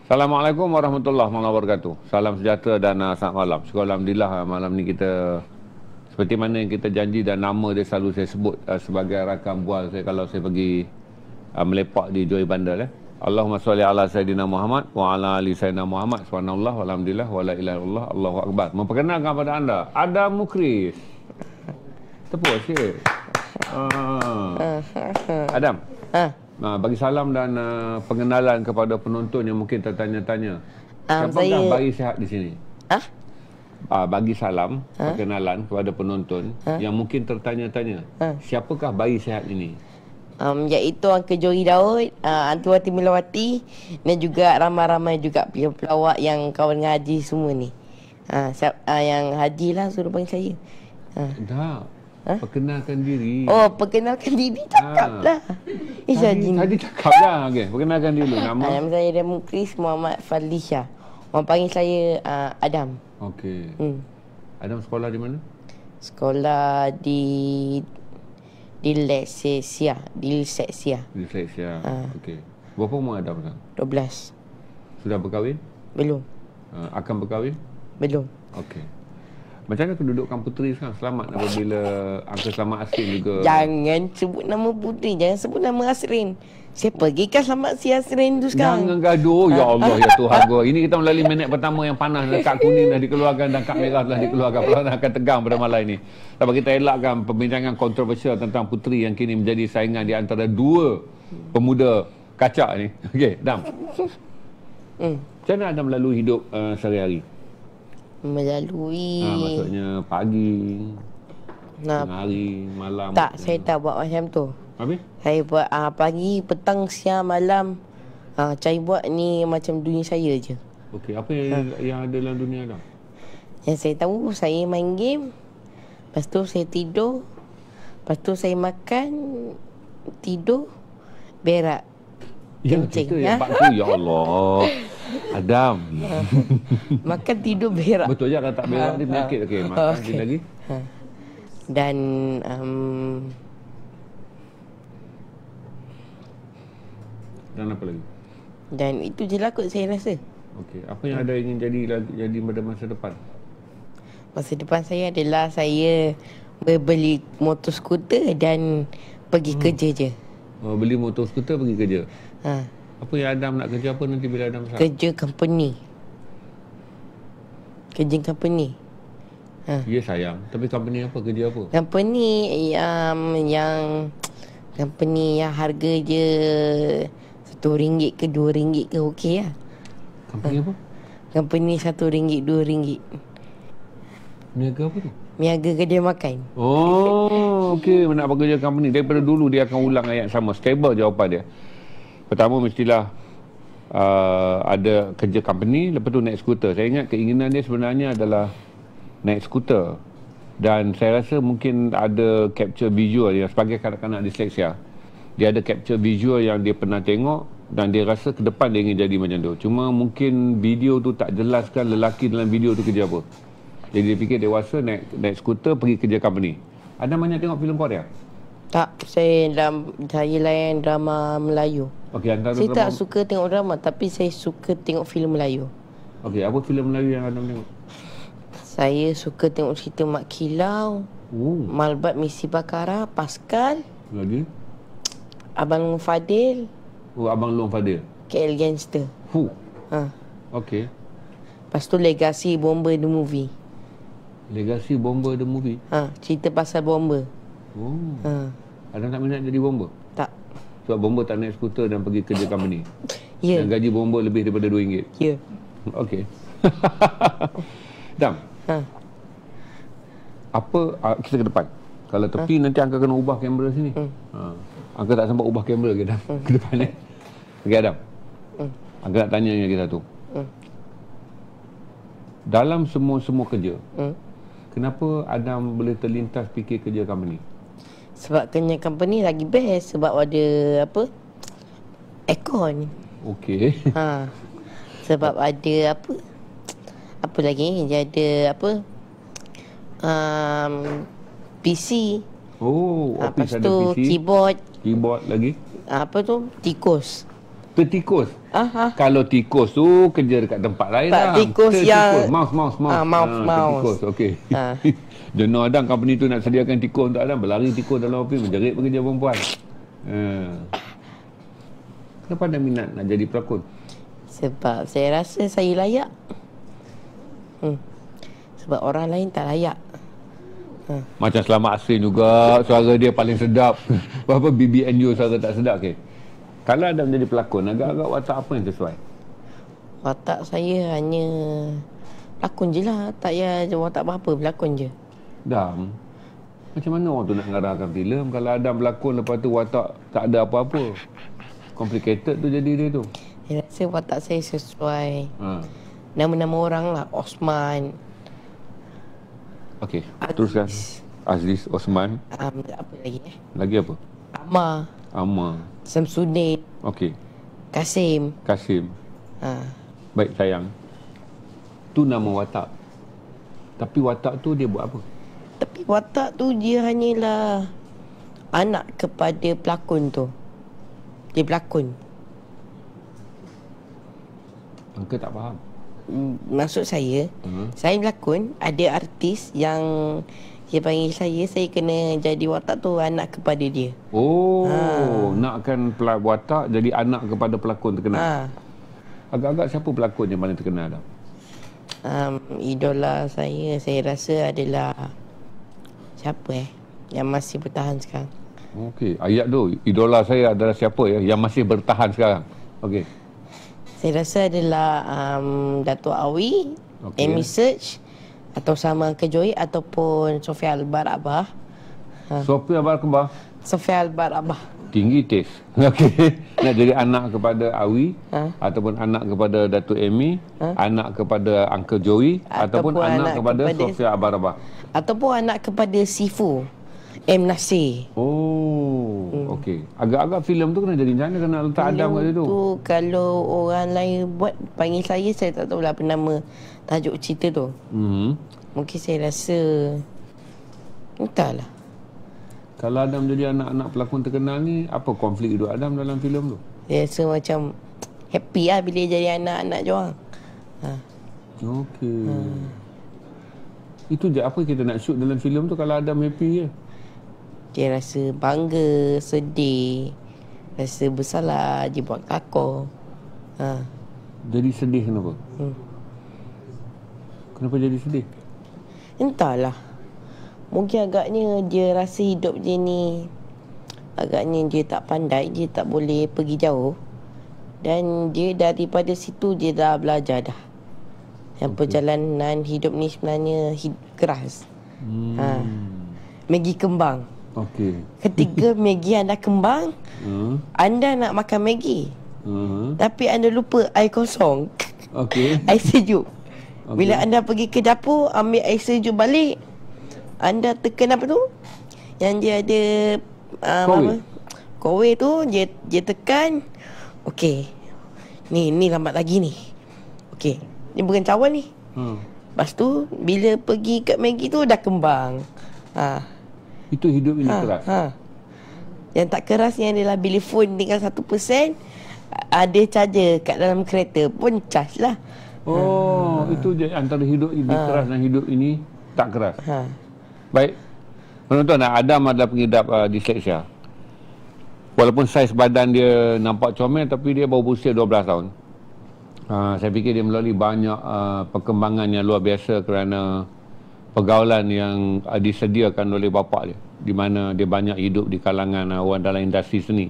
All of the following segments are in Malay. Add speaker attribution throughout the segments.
Speaker 1: Assalamualaikum warahmatullahi wabarakatuh. Salam sejahtera dan selamat malam. Syukur Alhamdulillah malam ni kita seperti mana yang kita janji dan nama dia selalu saya sebut sebagai rakam bual saya kalau saya pergi melepak di Joy Bandar. Allahumma salli ala Sayyidina Muhammad wa ala ali Sayyidina Muhammad. Subhanallah walhamdulillah wa la ilaha illallah Allahu akbar. Memperkenalkan kepada anda Adam Mukris. Tepuk sikit. Adam. Bagi salam dan pengenalan kepada penonton yang mungkin tertanya-tanya. Siapakah bayi sehat di sini? Bagi salam, perkenalan kepada penonton yang mungkin tertanya-tanya. Siapakah bayi sehat ini?
Speaker 2: Iaitu Uncle Joey Daud, Aunty Wati Milawati dan juga ramai-ramai juga pelawak yang kawan ngaji semua ni. Yang haji lah suruh panggil saya.
Speaker 1: Perkenalkan diri.
Speaker 2: Oh, perkenalkan diri cakap lah.
Speaker 1: Tadi cakap lah. Okay. Perkenalkan diri.
Speaker 2: Nama saya Adam Mukris Muhammad Fadli Shah. Orang panggil saya Adam.
Speaker 1: Okey. Adam sekolah di mana?
Speaker 2: Sekolah di Lexia. Di Lexia.
Speaker 1: Okey. Berapa umur Adam sekarang?
Speaker 2: 12.
Speaker 1: Sudah berkahwin?
Speaker 2: Belum.
Speaker 1: Akan berkahwin?
Speaker 2: Belum.
Speaker 1: Okey. Macam mana kedudukan puteri sekarang? Selamat apabila Uncle Selamat Asrin juga.
Speaker 2: Jangan sebut nama puteri, jangan sebut nama Asrin. Saya pergikan selamat si Asrin tu sekarang.
Speaker 1: Jangan gaduh. Ya Allah, ya Tuhan gua. Ini kita melalui minit pertama yang panas. Kad kuning dah dikeluarkan dan kad merah dah dikeluarkan. Perlahan akan tegang pada malam ini. Tapi kita elakkan perbincangan kontroversial tentang puteri yang kini menjadi saingan di antara dua pemuda kacak ni. Okey, Dam. Macam mana Adam melalui hidup sehari-hari? Maksudnya pagi, tengah hari, malam.
Speaker 2: Tak, saya tak buat macam tu.
Speaker 1: Habis?
Speaker 2: Saya buat pagi, petang, siang, malam. Saya buat ni macam dunia saya je.
Speaker 1: Okey, apa yang ada dalam dunia Adam?
Speaker 2: Yang saya tahu, saya main game. Lepas tu saya tidur. Lepas tu saya makan, tidur, berak.
Speaker 1: Yang cerita yang bak tu, ya Allah. Adam.
Speaker 2: Makan, tidur, berak.
Speaker 1: Betul je, kalau tak berak ni penyakit. Okey, makan lagi.
Speaker 2: Dan
Speaker 1: dan apa lagi?
Speaker 2: Dan itu je lah kot saya rasa.
Speaker 1: Okey, apa yang ada ingin jadi pada masa depan?
Speaker 2: Masa depan saya adalah saya berbeli motor skuter dan pergi kerja je.
Speaker 1: Beli motor skuter pergi kerja. Apa yang Adam nak kerja apa nanti bila Adam besar?
Speaker 2: Kerja company. Kerja company.
Speaker 1: Ya sayang. Tapi company apa? Kerja apa?
Speaker 2: Company yang company yang harga je RM1 ke RM2 ke okey lah.
Speaker 1: Company apa?
Speaker 2: Company RM1, RM2.
Speaker 1: Niaga apa tu?
Speaker 2: Niaga kedai makan.
Speaker 1: Oh, okey. Nak bekerja company. Daripada dulu dia akan ulang ayat sama. Stable jawapan dia. Pertama mestilah ada kerja company, lepas tu naik skuter. Saya ingat keinginan dia sebenarnya adalah naik skuter. Dan saya rasa mungkin ada capture visual yang sebagai kanak-kanak disleksia. Dia ada capture visual yang dia pernah tengok dan dia rasa ke depan dia ingin jadi macam tu. Cuma mungkin video tu tak jelaskan lelaki dalam video tu kerja apa. Jadi dia fikir dewasa naik skuter pergi kerja company. Ada banyak tengok filem Korea?
Speaker 2: Tak, saya layan drama Melayu.
Speaker 1: Okey, antara
Speaker 2: saya
Speaker 1: drama...
Speaker 2: tak suka tengok drama, tapi saya suka tengok filem Melayu.
Speaker 1: Okey, apa filem Melayu yang Adam tengok?
Speaker 2: Saya suka tengok cerita Mak Kilau, Malbat Misi Bakara, Pascal.
Speaker 1: Lagi?
Speaker 2: Abang Long Fadil.
Speaker 1: Abang Long Fadil.
Speaker 2: KL Gangster.
Speaker 1: Okey.
Speaker 2: Lepas tu Legacy Bomber the Movie.
Speaker 1: Legacy Bomber the Movie?
Speaker 2: Cerita pasal bomber.
Speaker 1: Adam tak minat jadi bomber?
Speaker 2: Tak.
Speaker 1: Sebab bomber tak naik skuter dan pergi kerja company?
Speaker 2: Ya.
Speaker 1: Dan gaji bomber lebih daripada RM2?
Speaker 2: Ya.
Speaker 1: Okey. Dam. Apa kita ke depan? Kalau tepi nanti Angka kena ubah kamera sini. Angka tak sempat ubah kamera ke Adam? Ke depan ni. Okey Adam. Angka nak tanya lagi satu. Dalam semua kerja, kenapa Adam boleh terlintas fikir kerja company?
Speaker 2: Sebab kerja company lagi best. Sebab ada apa? Aircon.
Speaker 1: Okey.
Speaker 2: Sebab ada apa? Apa lagi? Dia ada apa? PC.
Speaker 1: Office
Speaker 2: lepas
Speaker 1: ada
Speaker 2: tu
Speaker 1: PC.
Speaker 2: Keyboard
Speaker 1: Keyboard lagi?
Speaker 2: Apa tu? Tikus.
Speaker 1: Tertikus.
Speaker 2: Aha.
Speaker 1: Kalau tikus tu kerja dekat tempat lain
Speaker 2: Tak,
Speaker 1: lah.
Speaker 2: tikus yang...
Speaker 1: Mouse.
Speaker 2: Mouse.
Speaker 1: Tikus, okey.
Speaker 2: Ha.
Speaker 1: Jenuh Adam, company tu nak sediakan tikus untuk Adam. Berlari tikus dalam ofis, menjerit pekerja perempuan. Kenapa ada minat nak jadi pelakon?
Speaker 2: Sebab saya rasa saya layak. Sebab orang lain tak layak.
Speaker 1: Macam Selamat Asin juga, suara dia paling sedap. Berapa BBNU suara tak sedap ke? Kalau Adam jadi pelakon, agak-agak watak apa yang sesuai?
Speaker 2: Watak saya hanya pelakon je lah. Tak payah watak apa-apa, pelakon je.
Speaker 1: Dam, macam mana orang tu nak ngarahkan filem kalau Adam berlakon lepas tu watak tak ada apa-apa? Complicated tu jadi dia tu.
Speaker 2: Saya rasa watak saya sesuai nama-nama orang lah. Osman.
Speaker 1: Okey, teruskan. Aziz, Osman.
Speaker 2: Apa lagi
Speaker 1: Lagi apa? Amma.
Speaker 2: Samsudin.
Speaker 1: Okey.
Speaker 2: Kasim.
Speaker 1: Baik sayang. Tu nama watak. Tapi watak tu dia buat apa?
Speaker 2: Tapi watak tu dia hanyalah anak kepada pelakon tu. Dia pelakon.
Speaker 1: Angka tak faham.
Speaker 2: Maksud saya, saya berlakon, ada artis yang dia panggil saya kena jadi watak tu anak kepada dia.
Speaker 1: Nakkan watak jadi anak kepada pelakon terkenal. Agak-agak siapa pelakon yang paling terkenal dah?
Speaker 2: Idola saya rasa adalah siapa yang masih bertahan sekarang.
Speaker 1: Okey, ayat tu, idola saya adalah siapa yang masih bertahan sekarang? Okey.
Speaker 2: Saya rasa adalah Dato' Awi, Amy Search, atau sama Uncle Joey, ataupun Sofia Al-Barabah.
Speaker 1: Sofia Al-Barabah?
Speaker 2: Sofia Al-Barabah.
Speaker 1: Tinggi taste. Okey. Nak jadi anak kepada Awi, ataupun anak kepada Dato' Amy, anak kepada Uncle Joey, ataupun anak kepada Sofia Al-Barabah.
Speaker 2: Ataupun anak kepada Sifu, M. Nasir.
Speaker 1: Okey. Agak-agak filem tu kena jadi macam mana kena letak Adam kat situ?
Speaker 2: Tu kalau orang lain buat panggil saya tak tahulah apa nama tajuk cerita tu. Mungkin saya rasa entahlah.
Speaker 1: Kalau Adam jadi anak-anak pelakon terkenal ni, apa konflik hidup Adam dalam filem tu?
Speaker 2: Saya rasa macam happy lah bila jadi anak-anak je orang.
Speaker 1: Okey. Itu je apa kita nak shoot dalam filem tu kalau Adam happy je?
Speaker 2: Dia rasa bangga, sedih, rasa bersalah, dia buat kelakar.
Speaker 1: Jadi sedih kenapa? Kenapa jadi sedih?
Speaker 2: Entahlah. Mungkin agaknya dia rasa hidup dia ni agaknya dia tak pandai, dia tak boleh pergi jauh. Dan dia daripada situ dia dah belajar dah. Yang perjalanan hidup ni sebenarnya keras. Maggi kembang.
Speaker 1: Okey.
Speaker 2: Ketika Maggi anda kembang, anda nak makan Maggi. Tapi anda lupa air kosong.
Speaker 1: Okey.
Speaker 2: Air sejuk. Bila anda pergi ke dapur, ambil air sejuk balik, anda tekan apa tu? Yang dia ada kowe tu, dia tekan. Okey. Ni lambat lagi ni. Okey. Ni bukan cawan ni. Lepas tu bila pergi kat Maggi tu dah kembang.
Speaker 1: Itu hidup ini keras.
Speaker 2: Yang tak keras yang adalah bila phone tinggal 1%, ada charger kat dalam kereta pun charge lah.
Speaker 1: Itu je antara hidup ini keras dan hidup ini tak keras. Baik. Penonton, Adam adalah pengidap disleksia. Walaupun saiz badan dia nampak comel, tapi dia baru berusia 12 tahun. Saya fikir dia melalui banyak perkembangan yang luar biasa kerana pergaulan yang disediakan oleh bapa dia, di mana dia banyak hidup di kalangan orang dalam industri seni.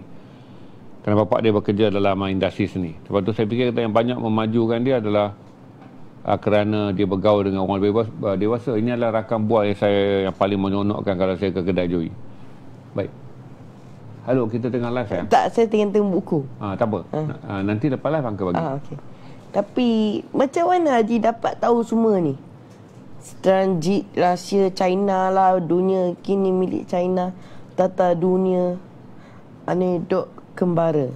Speaker 1: Kerana bapa dia bekerja dalam industri seni. Sebab tu saya fikir yang banyak memajukan dia adalah kerana dia bergaul dengan orang lebih dewasa. Ini adalah rakam buah yang paling menyeronokkan kalau saya ke kedai Joey. Baik. Halo, kita tengah live ya?
Speaker 2: Tak, saya tengah buku.
Speaker 1: Tak apa. Nanti lepas live angka bagi.
Speaker 2: Okey. Tapi macam mana Haji dapat tahu semua ni? Transit rahsia China lah, dunia kini milik China, tata dunia, anekdot kembara.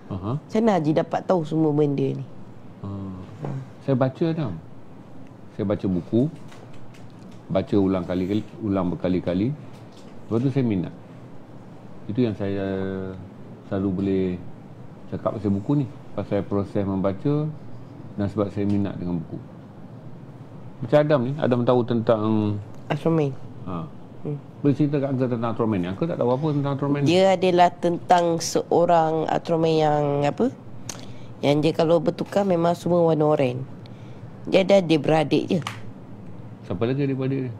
Speaker 2: Macam mana Haji dapat tahu semua benda ni?
Speaker 1: Saya baca dah. Saya baca buku, baca ulang berkali-kali. Lepas tu saya minat. Itu yang saya selalu boleh cakap pasal buku ni, pasal proses membaca dan sebab saya minat dengan buku. Macam Adam ni, Adam tahu tentang
Speaker 2: Ultraman.
Speaker 1: Boleh cerita kat Uncle tentang Ultraman ni? Uncle tak tahu apa tentang Ultraman ni.
Speaker 2: Dia adalah tentang seorang Ultraman yang apa? Yang dia kalau bertukar memang semua warna oranye. Dia ada adik-beradik je.
Speaker 1: Siapa lagi daripada dia?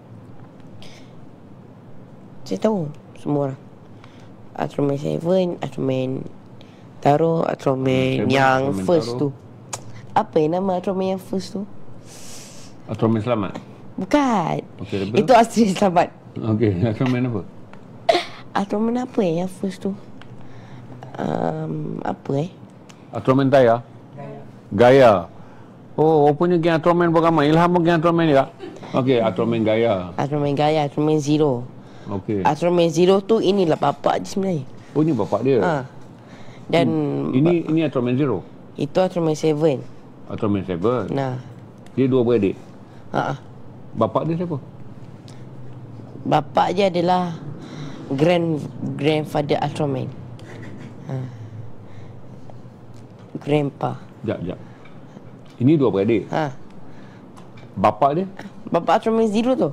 Speaker 2: Saya tahu semua orang. Ultraman 7, Ultraman Taro, Ultraman yang
Speaker 1: Ultraman
Speaker 2: first
Speaker 1: Taro.
Speaker 2: tu. Apa yang nama Ultraman yang first tu?
Speaker 1: Ultraman Selamat.
Speaker 2: Bukan.
Speaker 1: Okey, lepas tu?
Speaker 2: Itu Astrid Selamat.
Speaker 1: Okey, Ultraman apa?
Speaker 2: Ultraman apa yang first tu? Apa
Speaker 1: Ultraman Taya? Gaya. Oh, rupanya geng Ultraman pun ramai. Ilham pun geng Ultraman juga. Okey, Ultraman Gaya.
Speaker 2: Ultraman Gaya, Ultraman Zero.
Speaker 1: Okey.
Speaker 2: Ultraman Zero tu inilah bapak dia sebenarnya.
Speaker 1: Oh, ni bapak dia.
Speaker 2: Dan
Speaker 1: Ini Ultraman Zero.
Speaker 2: itu Ultraman 7.
Speaker 1: Ultraman 7.
Speaker 2: Nah.
Speaker 1: Dia dua beradik.
Speaker 2: Ha.
Speaker 1: Bapak dia siapa?
Speaker 2: Bapak dia adalah grandfather Ultraman. Grandpa.
Speaker 1: Jap. Ini dua beradik. Bapak dia?
Speaker 2: Bapak Ultraman Zero tu.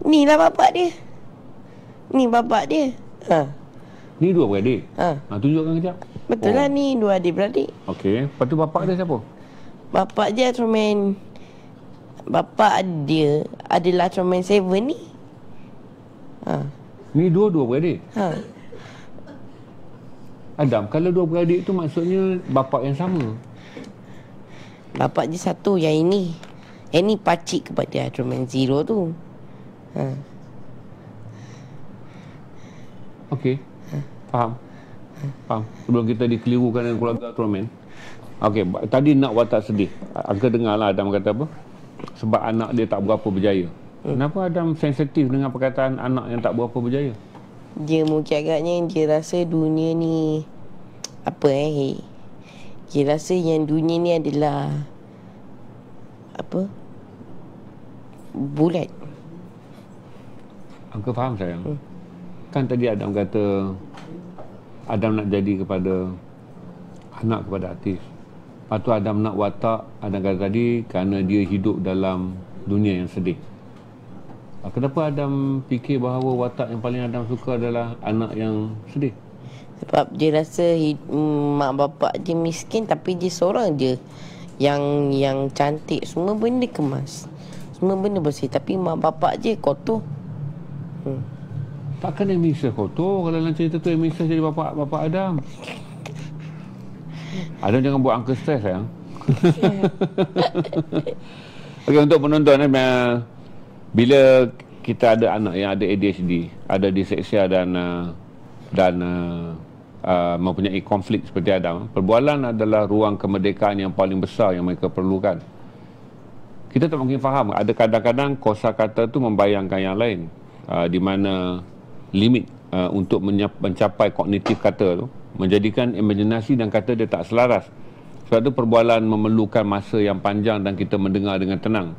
Speaker 2: Ni lah bapak dia. Ni bapak dia.
Speaker 1: Ni dua beradik. Tunjukkan kejap.
Speaker 2: Betul lah, ni dua adik-beradik.
Speaker 1: Okey. Lepas tu bapak dia siapa?
Speaker 2: Bapak dia Ultraman. Bapak dia adalah Ultraman 7 ni.
Speaker 1: Ni dua beradik. Adam, kalau dua beradik tu maksudnya bapak yang sama.
Speaker 2: Bapak dia satu, yang ini. Yang ni pacik kepada Ultraman Zero tu.
Speaker 1: Okey. Faham. Sebelum kita dikelirukan dengan keluarga Ultraman. Okey, tadi nak watak sedih. Angka dengar lah Adam kata apa? Sebab anak dia tak berapa berjaya. Kenapa Adam sensitif dengan perkataan anak yang tak berapa berjaya?
Speaker 2: Dia mungkin agaknya dia rasa dunia ni apa dia rasa yang dunia ni adalah apa? Bulat.
Speaker 1: Angka faham sayang. Kan tadi Adam kata Adam nak jadi kepada anak kepada artis. Lepas tu Adam nak watak, Adam kata tadi, kerana dia hidup dalam dunia yang sedih. Kenapa Adam fikir bahawa watak yang paling Adam suka adalah anak yang sedih?
Speaker 2: Sebab dia rasa mak bapak dia miskin, tapi dia seorang je yang cantik. Semua benda kemas, semua benda bersih, tapi mak bapak je kotor.
Speaker 1: Takkan Emisa kotor kalau dalam cerita tu Emisa jadi bapak Adam. Adam jangan buat angka stres sayang. Okey, untuk penonton bila kita ada anak yang ada ADHD, ada disleksia dan mempunyai konflik seperti Adam, perbualan adalah ruang kemerdekaan yang paling besar yang mereka perlukan. Kita tak mungkin faham, ada kadang-kadang kosakata tu membayangkan yang lain, di mana limit untuk mencapai kognitif kata tu menjadikan imaginasi dan kata dia tak selaras. Sebab tu perbualan memerlukan masa yang panjang dan kita mendengar dengan tenang.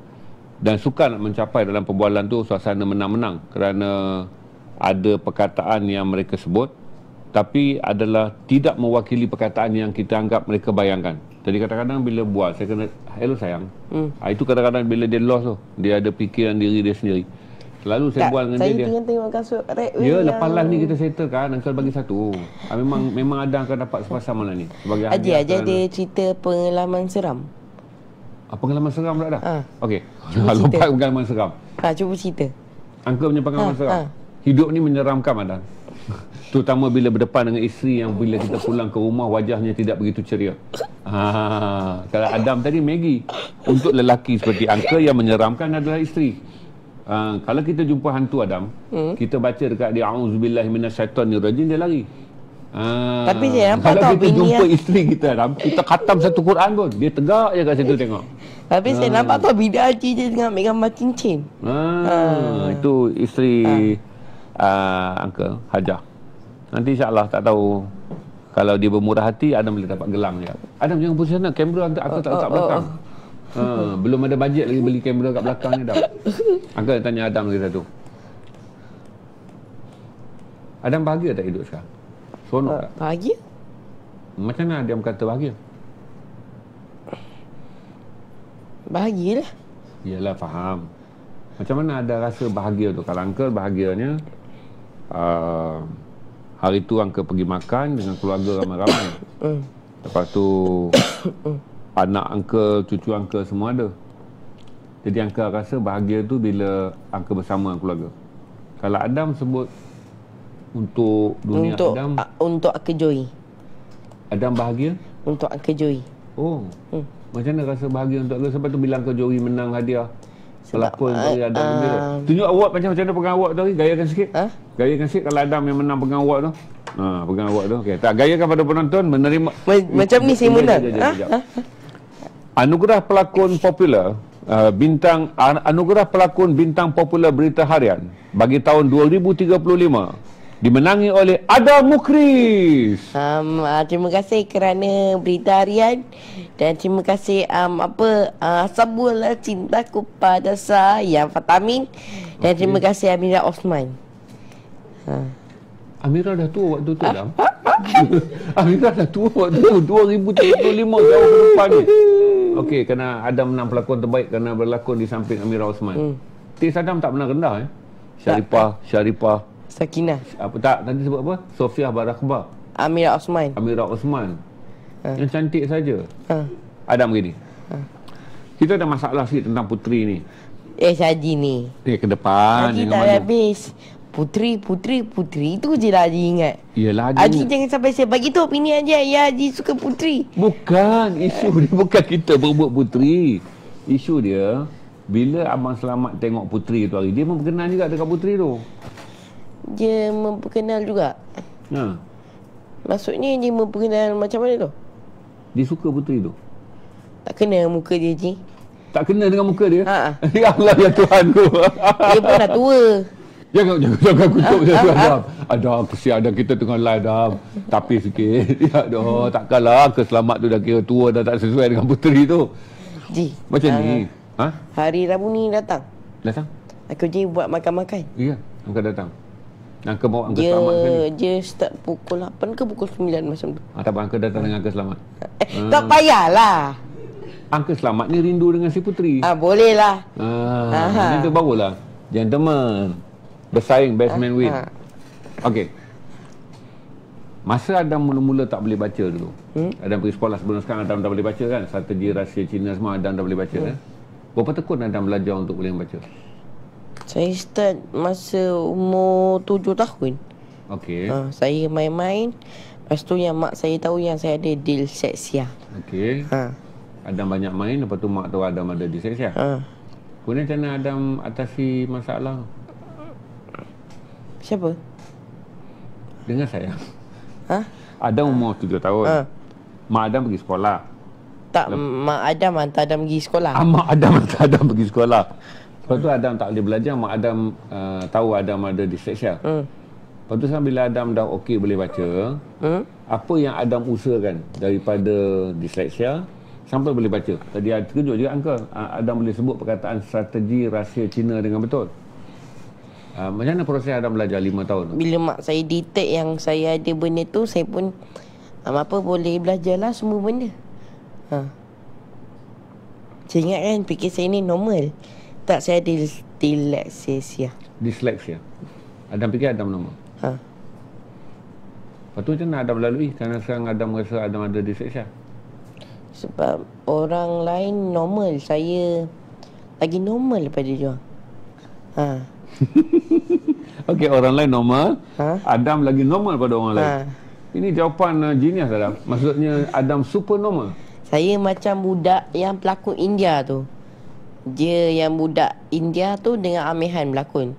Speaker 1: Dan sukar nak mencapai dalam perbualan tu suasana menang-menang, kerana ada perkataan yang mereka sebut tapi adalah tidak mewakili perkataan yang kita anggap mereka bayangkan. Jadi kadang-kadang bila buat, saya kena hello sayang. Itu kadang-kadang bila dia lost tu, dia ada fikiran diri dia sendiri. Selalu saya buat dengan dia.
Speaker 2: Saya tengah tengok kasut red.
Speaker 1: Ya, lepas live ni kita settle kan, Uncle bagi satu. Memang ada akan dapat sepasang malam ni. Sebagai hadiah.
Speaker 2: Aja dia cerita pengalaman seram.
Speaker 1: Pengalaman seram tak ada? Okey.
Speaker 2: Cuba
Speaker 1: Lupa pengalaman seram.
Speaker 2: Cuba cerita.
Speaker 1: Uncle punya pengalaman seram. Hidup ni menyeramkan Adam. Terutama bila berdepan dengan isteri yang bila kita pulang ke rumah wajahnya tidak begitu ceria. Kalau Adam tadi Maggie. Untuk lelaki seperti Uncle yang menyeramkan adalah isteri. Kalau kita jumpa hantu Adam, kita baca dekat dia auzubillahi minasyaitonirrajim, dia lari.
Speaker 2: Tapi saya nampak
Speaker 1: kalau
Speaker 2: tau
Speaker 1: kita
Speaker 2: bini
Speaker 1: jumpa isteri kita Adam, kita khatam satu Quran pun, dia tegak je kat situ tengok.
Speaker 2: Tapi saya nampak tau bini Haji je tengah ambil gambar cincin.
Speaker 1: Itu isteri Uncle Hajah. Nanti insyaAllah, tak tahu, kalau dia bermurah hati, Adam boleh dapat gelang je. Adam jangan pusing sana, kamera aku tak letak belakang. Belum ada bajet lagi beli kamera kat belakang ni dah. Uncle tanya Adam lagi satu. Adam bahagia tak hidup sekarang? Seronok tak?
Speaker 2: Bahagia.
Speaker 1: Macam mana Adam kata bahagia?
Speaker 2: Bahagialah.
Speaker 1: Yalah, faham. Macam mana ada rasa bahagia tu? Kalau uncle bahagianya hari tu uncle pergi makan dengan keluarga ramai-ramai. Lepas tu anak uncle, cucu uncle semua ada. Jadi uncle rasa bahagia tu bila uncle bersama keluarga. Kalau Adam sebut untuk dunia Adam,
Speaker 2: untuk Uncle Joey.
Speaker 1: Adam bahagia?
Speaker 2: Untuk Uncle Joey.
Speaker 1: Oh. Macam mana rasa bahagia untuk Uncle? Sebab tu bila Uncle Joey menang hadiah pelakon dari Adam gembira. Tunjuk award macam mana pegang award tu hari. Gayakan sikit. Gayakan sikit kalau Adam yang menang pegang award tu. Pegang award tu. Okey, tak gayakan pada penonton menerima
Speaker 2: macam ni saya menang.
Speaker 1: Anugerah pelakon popular anugerah pelakon bintang popular berita harian bagi tahun 2035 dimenangi oleh Adam Mukris.
Speaker 2: Terima kasih kerana berita harian dan terima kasih Sabulah Cintaku Pada Sayang Fatamin dan terima kasih Amira Osman.
Speaker 1: Amira dah tua waktu tu Adam. Amira dah tua waktu tu 2035 jauh ke depan ni. Okey, kerana Adam menang pelakon terbaik kerana berlakon di samping Amira Osman. Tis Adam tak pernah rendah Syarifah
Speaker 2: Sakinah.
Speaker 1: Apa tak tadi sebut apa? Sofia Barakbar.
Speaker 2: Amira Osman.
Speaker 1: Yang cantik saja. Adam begini. Kita ada masalah sikit tentang Puteri ni.
Speaker 2: Haji ni.
Speaker 1: Ke depan
Speaker 2: Haji tak habis. Puteri itu je lah Haji ingat.
Speaker 1: Yelah
Speaker 2: Haji jangan sampai saya bagi tahu opini aja ya Haji suka Puteri.
Speaker 1: Bukan, isu dia bukan kita berebut Puteri. Isu dia bila Abang Selamat tengok Puteri tu hari, dia memperkenal juga dekat Puteri tu.
Speaker 2: Dia memperkenal juga. Maksudnya dia memperkenal macam mana tu?
Speaker 1: Dia suka Puteri tu.
Speaker 2: Tak kena muka dia Ji.
Speaker 1: Tak kena dengan muka dia? Ya Allah ya Tuhan tu.
Speaker 2: Dia pun dah tua.
Speaker 1: Jangan kutuk saya Adam. Adam, kesian Adam, kita tengah live Adam. Tapi sikit. Ya dah, takkanlah Selamat tu dah kira tua, dah tak sesuai dengan Puteri tu.
Speaker 2: Ji.
Speaker 1: Macam ni.
Speaker 2: Hari Rabu ni datang. Aku Ji buat makan-makan.
Speaker 1: Ya, Angkat datang. Angkat bawa Angkat Selamat sekali.
Speaker 2: Dia start pukul 8 ke pukul 9 macam tu.
Speaker 1: Tak apa, Angkat datang dengan Angkat Selamat.
Speaker 2: Tak payahlah.
Speaker 1: Angkat Selamat ni rindu dengan si Puteri.
Speaker 2: Boleh lah.
Speaker 1: Itu barulah. Gentleman. Bersaing, best man win. Okey. Masa Adam mula-mula tak boleh baca dulu. Adam pergi sekolah sebelum sekarang Adam dah boleh baca kan. Strategi rahsia Cina semua Adam dah boleh baca kan. Berapa tekun Adam belajar untuk boleh membaca?
Speaker 2: Saya start masa umur 7 tahun.
Speaker 1: Okey.
Speaker 2: Saya main-main. Lepas tu yang mak saya tahu yang saya ada dysleksia.
Speaker 1: Okey. Adam banyak main, lepas tu mak tahu Adam ada dysleksia. Kemudian macam mana Adam atasi masalah?
Speaker 2: Siapa?
Speaker 1: Dengan saya. Adam umur 7 tahun. Mak Adam pergi sekolah.
Speaker 2: Tak, mak Adam hantar Adam pergi sekolah.
Speaker 1: Mak Adam hantar Adam pergi sekolah. Lepas tu Adam tak boleh belajar. Mak Adam tahu Adam ada dysleksia. Lepas tu bila Adam dah okey boleh baca, apa yang Adam usahakan daripada dysleksia sampai boleh baca? Tadi terkejut juga Uncle. Adam boleh sebut perkataan strategi rahsia Cina dengan betul. Macam mana proses Adam belajar 5 tahun?
Speaker 2: Bila mak saya detect yang saya ada benda tu, saya pun boleh belajarlah semua benda. Saya ingat kan fikir saya ni normal. Tak, saya ada dysleksia.
Speaker 1: Adam fikir Adam normal. Lepas tu macam mana Adam lalui? Kerana sekarang Adam rasa Adam ada dysleksia.
Speaker 2: Sebab orang lain normal, saya lagi normal daripada dia.
Speaker 1: Okey, orang lain normal, Adam lagi normal pada orang lain. Ini jawapan genius Adam. Maksudnya Adam super normal.
Speaker 2: Saya macam budak yang pelakon India tu. Dia yang budak India tu dengan Amihan berlakon.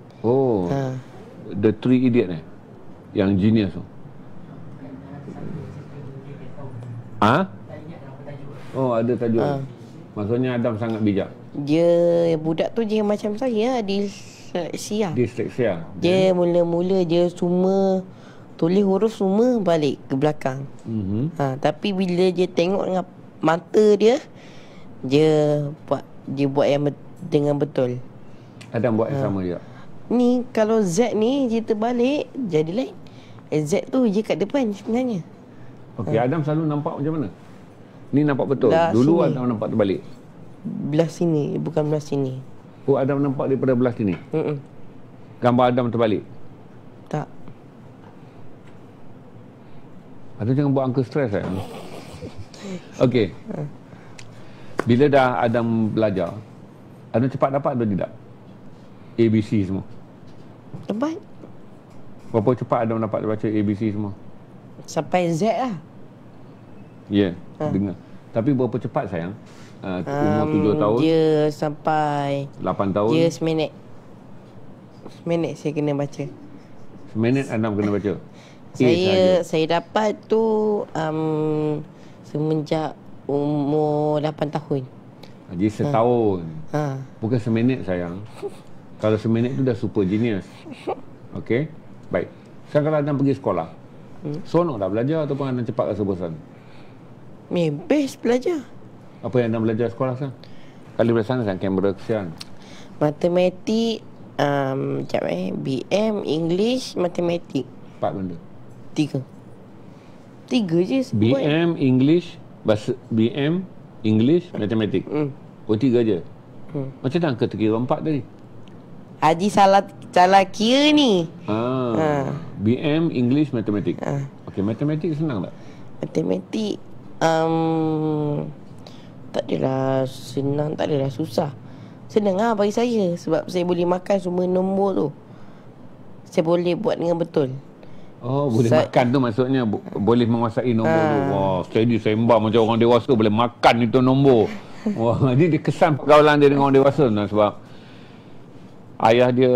Speaker 1: The Three Idiot ni, yang genius tu. Ada tajuk. Maksudnya Adam sangat bijak.
Speaker 2: Dia budak tu dia macam saya, dysleksia. Dia mula-mula dia semua tulis huruf semua balik ke belakang. Tapi bila dia tengok dengan mata dia, dia buat yang dengan betul.
Speaker 1: Adam buat yang sama juga.
Speaker 2: Ni kalau Z ni dia terbalik jadi lain. Z tu je kat depan sebenarnya.
Speaker 1: Okey, Adam selalu nampak macam mana? Ni nampak betul.
Speaker 2: Belah
Speaker 1: Dulu
Speaker 2: sini.
Speaker 1: Adam nampak terbalik.
Speaker 2: Belah sini, bukan belah sini.
Speaker 1: Oh, Adam nampak daripada belah sini. Gambar Adam terbalik.
Speaker 2: Tak.
Speaker 1: Adam jangan buat Uncle stres sayang. Okey. Bila dah Adam belajar, Adam cepat dapat atau tidak? ABC semua.
Speaker 2: Tepat.
Speaker 1: Berapa cepat Adam dapat baca ABC semua?
Speaker 2: Sampai Z lah.
Speaker 1: Ya, dengar. Tapi berapa cepat sayang? Umur 7 tahun,
Speaker 2: Dia sampai
Speaker 1: 8 tahun,
Speaker 2: dia seminit. Seminit saya kena baca.
Speaker 1: seminit Adam kena baca.
Speaker 2: Saya dapat tu semenjak umur 8 tahun.
Speaker 1: Jadi setahun.
Speaker 2: Ha.
Speaker 1: Bukan seminit sayang. Kalau seminit tu dah super genius. Okey? Baik. Sekarang kalau Adam pergi sekolah, seronok dah belajar ataupun Adam cepat rasa bosan?
Speaker 2: Best belajar.
Speaker 1: Apa yang Adam belajar sekolah sekarang? Kali belasang sayang, kamera kesian.
Speaker 2: Matematik, BM, English, matematik.
Speaker 1: 4 benda.
Speaker 2: 3 je sebut.
Speaker 1: BM, English, bahasa BM, English, matematik. Oh, 3 je. Macam mana angka terkira 4 tadi?
Speaker 2: Haji salah kira ni.
Speaker 1: BM, English, matematik. Okey, matematik senang tak?
Speaker 2: Matematik tak adalah senang, tak adalah susah. Senang lah bagi saya. Sebab saya boleh makan semua nombor tu. Saya boleh buat dengan betul.
Speaker 1: Oh, boleh makan tu maksudnya boleh menguasai nombor tu. Wah, steady sembang macam orang dewasa boleh makan itu nombor. Wah, jadi dia kesan pergaulan dia dengan orang dewasa sebab ayah dia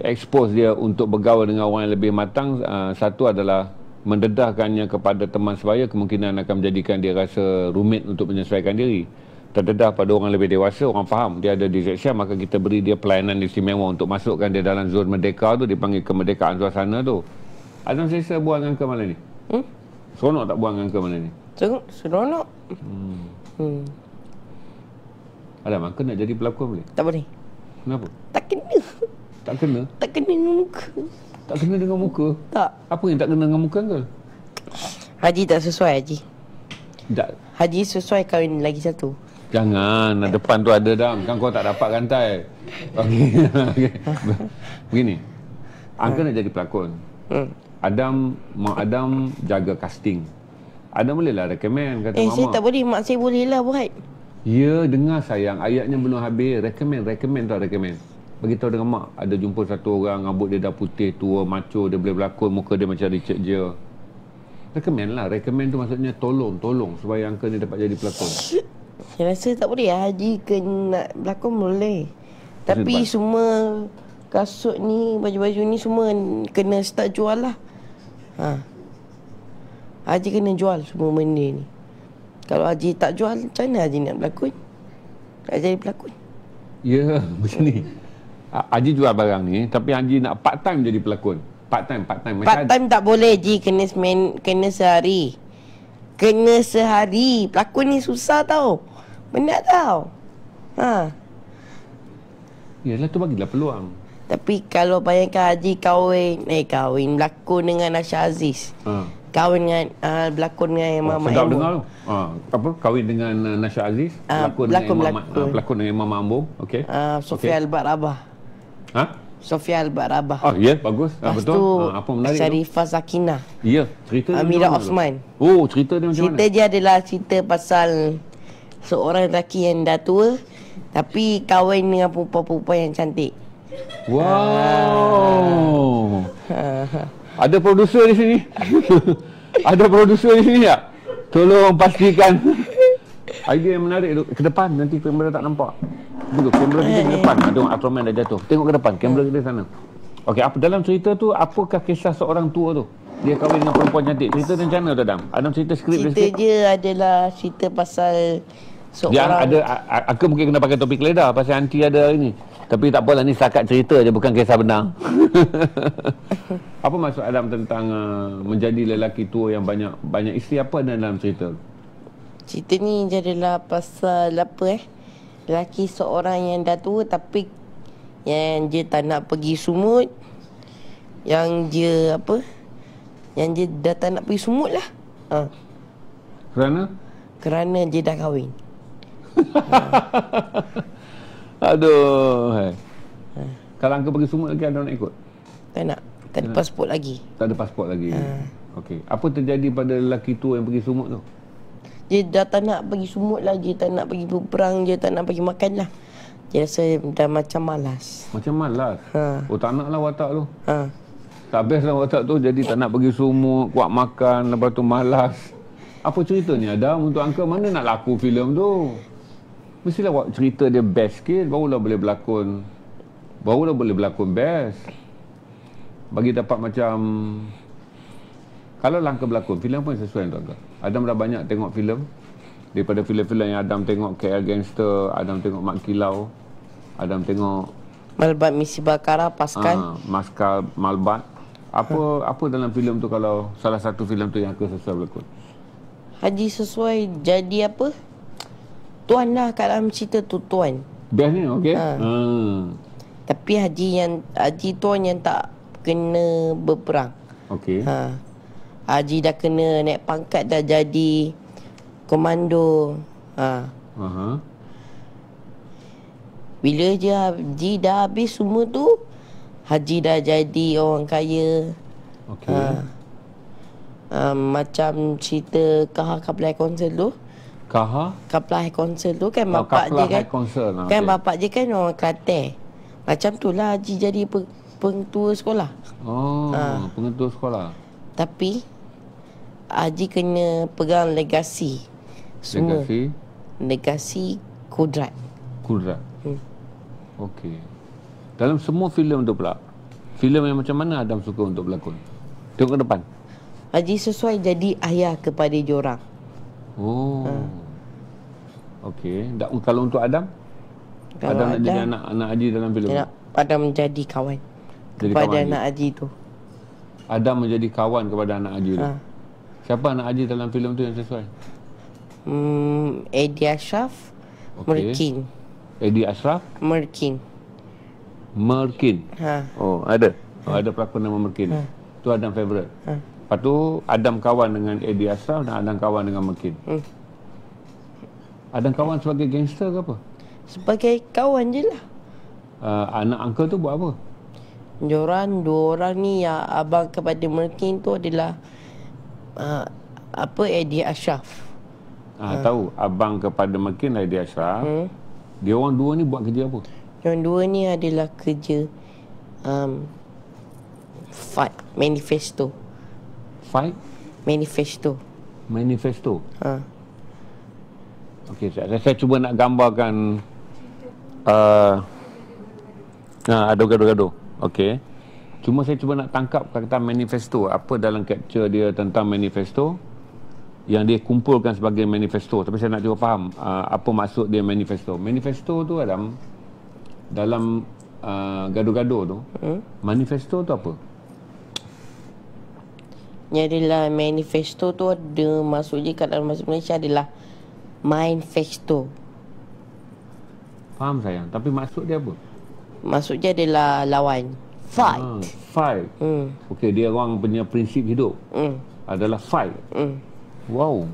Speaker 1: expose dia untuk bergaul dengan orang yang lebih matang. Satu adalah mendedahkannya kepada teman sebaya, kemungkinan akan menjadikan dia rasa rumit untuk menyesuaikan diri. Terdedah pada orang lebih dewasa, orang faham dia ada dyslexia, maka kita beri dia pelayanan istimewa untuk masukkan dia dalam zon merdeka tu, dipanggil kemerdekaan suasana tu. Adam selesa buang angka mana ni? Seronok tak buang angka mana ni?
Speaker 2: Seronok.
Speaker 1: Adam, angka nak jadi pelakon boleh?
Speaker 2: Tak boleh.
Speaker 1: Kenapa?
Speaker 2: Tak kena.
Speaker 1: Tak kena?
Speaker 2: Tak kena dengan muka.
Speaker 1: Tak kena dengan muka?
Speaker 2: Tak.
Speaker 1: Apa yang tak kena dengan muka ke?
Speaker 2: Haji tak sesuai, Haji.
Speaker 1: Tak.
Speaker 2: Haji sesuai kahwin lagi satu.
Speaker 1: Jangan, depan tu ada dah. Kan kau tak dapat rantai. Okey. Okay. Begini. Angka nak jadi pelakon. Adam jaga casting. Adam bolehlah recommend kata mama.
Speaker 2: Saya tak boleh, mak saya boleh lah buat.
Speaker 1: Ya, dengar sayang, ayatnya belum habis. Recommend. Bagi tahu dengan mak, ada jumpa satu orang rambut dia dah putih, tua, macho, dia boleh berlakon, muka dia macam Richard Gere. Recommend tu maksudnya tolong supaya angka ni dapat jadi pelakon.
Speaker 2: Saya rasa tak boleh. Haji kena berlakon boleh. Tapi
Speaker 1: depan.
Speaker 2: semua kasut ni, baju-baju ni semua kena start jual lah. Haji kena jual semua benda ni. Kalau Haji tak jual, macam mana Haji nak berlakon? Tak jadi pelakon.
Speaker 1: Ya, macam ni. Haji jual barang ni, tapi Haji nak part time jadi pelakon. Part time.
Speaker 2: Part time tak boleh, Haji. Kena sehari. Kena sehari. Pelakon ni susah tau. Penat tau.
Speaker 1: Yalah, tu bagilah peluang.
Speaker 2: Tapi kalau bayangkan Haji kahwin berlakon dengan Nasha Aziz. Kahwin dengan berlakon dengan Imam
Speaker 1: Sedap dengar tu. Kahwin dengan Nasha Aziz, pelakon dengan Imam Ambung. Okey.
Speaker 2: Sofia Albat Rabah. Sofia Albat Rabah.
Speaker 1: Ya, bagus.
Speaker 2: Lepas
Speaker 1: Betul.
Speaker 2: tu
Speaker 1: Apa menarik
Speaker 2: Sharifah Sakinah.
Speaker 1: Ya, cerita dia
Speaker 2: Amira
Speaker 1: macam mana
Speaker 2: Osman.
Speaker 1: tu? Oh, cerita dia macam
Speaker 2: Cerita
Speaker 1: mana?
Speaker 2: dia adalah cerita pasal seorang lelaki yang dah tua tapi kahwin dengan perempuan-perempuan yang cantik.
Speaker 1: Wow. Ada produser di sini. Ada produser di sini tak? Tolong pastikan. Idea yang menarik tu. Ke depan, nanti kamera tak nampak. Betul, kamera kita ke depan. Tengok Ultraman dah jatuh. Tengok ke depan, kamera kita sana. Okey, apa dalam cerita tu, apakah kisah seorang tua tu? Dia kahwin dengan perempuan cantik. Cerita dia macam mana tu, Adam? Adam cerita skrip dia
Speaker 2: Cerita
Speaker 1: sikit.
Speaker 2: dia adalah cerita pasal
Speaker 1: Dia
Speaker 2: seorang
Speaker 1: ada, aku mungkin kena pakai topik keledar pasal anti ada ini. Tapi tak apalah, ni setakat cerita je, bukan kisah benar. Apa maksud Adam tentang menjadi lelaki tua yang banyak isteri? Apa ada dalam cerita?
Speaker 2: Cerita ni adalah pasal lelaki seorang yang dah tua tapi yang dia tak nak pergi sumut. Yang dia dah tak nak pergi sumut lah. Kerana dia dah kahwin.
Speaker 1: Aduh. Kalau Uncle pergi Sumut lagi, ada nak ikut?
Speaker 2: Tak nak. Tak ada pasport lagi.
Speaker 1: Tak ada pasport lagi. Okey. Apa terjadi pada lelaki tu yang pergi Sumut tu?
Speaker 2: Dia dah tak nak pergi Sumut lah. Dia tak nak pergi berperang. Dia tak nak pergi makan lah. Dia rasa dah macam malas.
Speaker 1: Macam malas? Oh, tak nak lah watak tu. Tak best lah watak tu. Jadi tak nak pergi Sumut, kuat makan, lepas tu malas. Apa cerita ni Adam untuk Uncle? Mana nak laku filem tu? Mestilah cerita dia best sikit, barulah boleh berlakon. Barulah boleh berlakon best. Bagi dapat macam, kalau Uncle berlakon, filem pun sesuai untuk Uncle. Adam dah banyak tengok filem. Daripada filem-filem yang Adam tengok, KL Gangster, Adam tengok Mak Kilau, Adam tengok
Speaker 2: Malbat Misi Bakara, Pascal.
Speaker 1: Maskal Malbat. Apa dalam filem tu kalau salah satu filem tu yang Uncle sesuai berlakon?
Speaker 2: Haji sesuai jadi apa? Tuan lah kat dalam cerita tu, Tuan.
Speaker 1: Best ni, okey?
Speaker 2: Tapi Haji Tuan yang tak kena berperang.
Speaker 1: Okey.
Speaker 2: Haji dah kena naik pangkat, dah jadi komando. Bila je Haji dah habis semua tu, Haji dah jadi orang kaya.
Speaker 1: Okey.
Speaker 2: Macam cerita Kaha Kaplah Konsel tu. Kaplah Konsel tu kan bapak dia kan. Kan bapak dia kan orang Kelantan. Macam tu lah Haji jadi pengetua sekolah.
Speaker 1: Pengetua sekolah.
Speaker 2: Tapi Haji kena pegang legasi. Semua. Legasi Kudrat.
Speaker 1: Okey. Dalam semua filem tu pula, filem yang macam mana Adam suka untuk berlakon? Tengok ke depan.
Speaker 2: Haji sesuai jadi ayah kepada diorang.
Speaker 1: Okey. Kalau untuk Adam? Adam nak jadi anak Haji dalam filem tu?
Speaker 2: Adam menjadi kawan kepada anak Haji tu.
Speaker 1: Adam menjadi kawan kepada anak Haji tu. Siapa anak Haji dalam filem tu yang sesuai?
Speaker 2: Eddie Ashraf, Merkin.
Speaker 1: Eddie Ashraf?
Speaker 2: Merkin.
Speaker 1: Oh, ada. Ada pelakon nama Merkin. Tu Adam favourite. Lepas tu Adam kawan dengan Eddie Ashraf dan Adam kawan dengan Merkin. Adam kawan sebagai gangster ke apa?
Speaker 2: Sebagai kawan je lah.
Speaker 1: Anak uncle tu buat apa?
Speaker 2: Dua orang ni yang abang kepada Merkin tu adalah Eddie Ashraf.
Speaker 1: Tahu abang kepada Merkin Eddie Ashraf. Dia orang dua ni buat kerja apa?
Speaker 2: Yang dua ni adalah kerja fight manifesto.
Speaker 1: Okey, saya cuba nak gambarkan ada gaduh-gaduh. Okey. Cuma saya cuba nak tangkap kata manifesto. Apa dalam capture dia tentang manifesto yang dia kumpulkan sebagai manifesto. Tapi saya nak cuba faham apa maksud dia manifesto. Manifesto tu dalam gaduh-gaduh tu, manifesto tu apa?
Speaker 2: Yang adalah manifesto tu ada maksudnya kat dalam bahasa Malaysia adalah manifesto.
Speaker 1: Faham sayang, tapi maksud dia apa?
Speaker 2: Maksud dia adalah lawan. Fight.
Speaker 1: Okey, dia orang punya prinsip hidup adalah fight. Wow.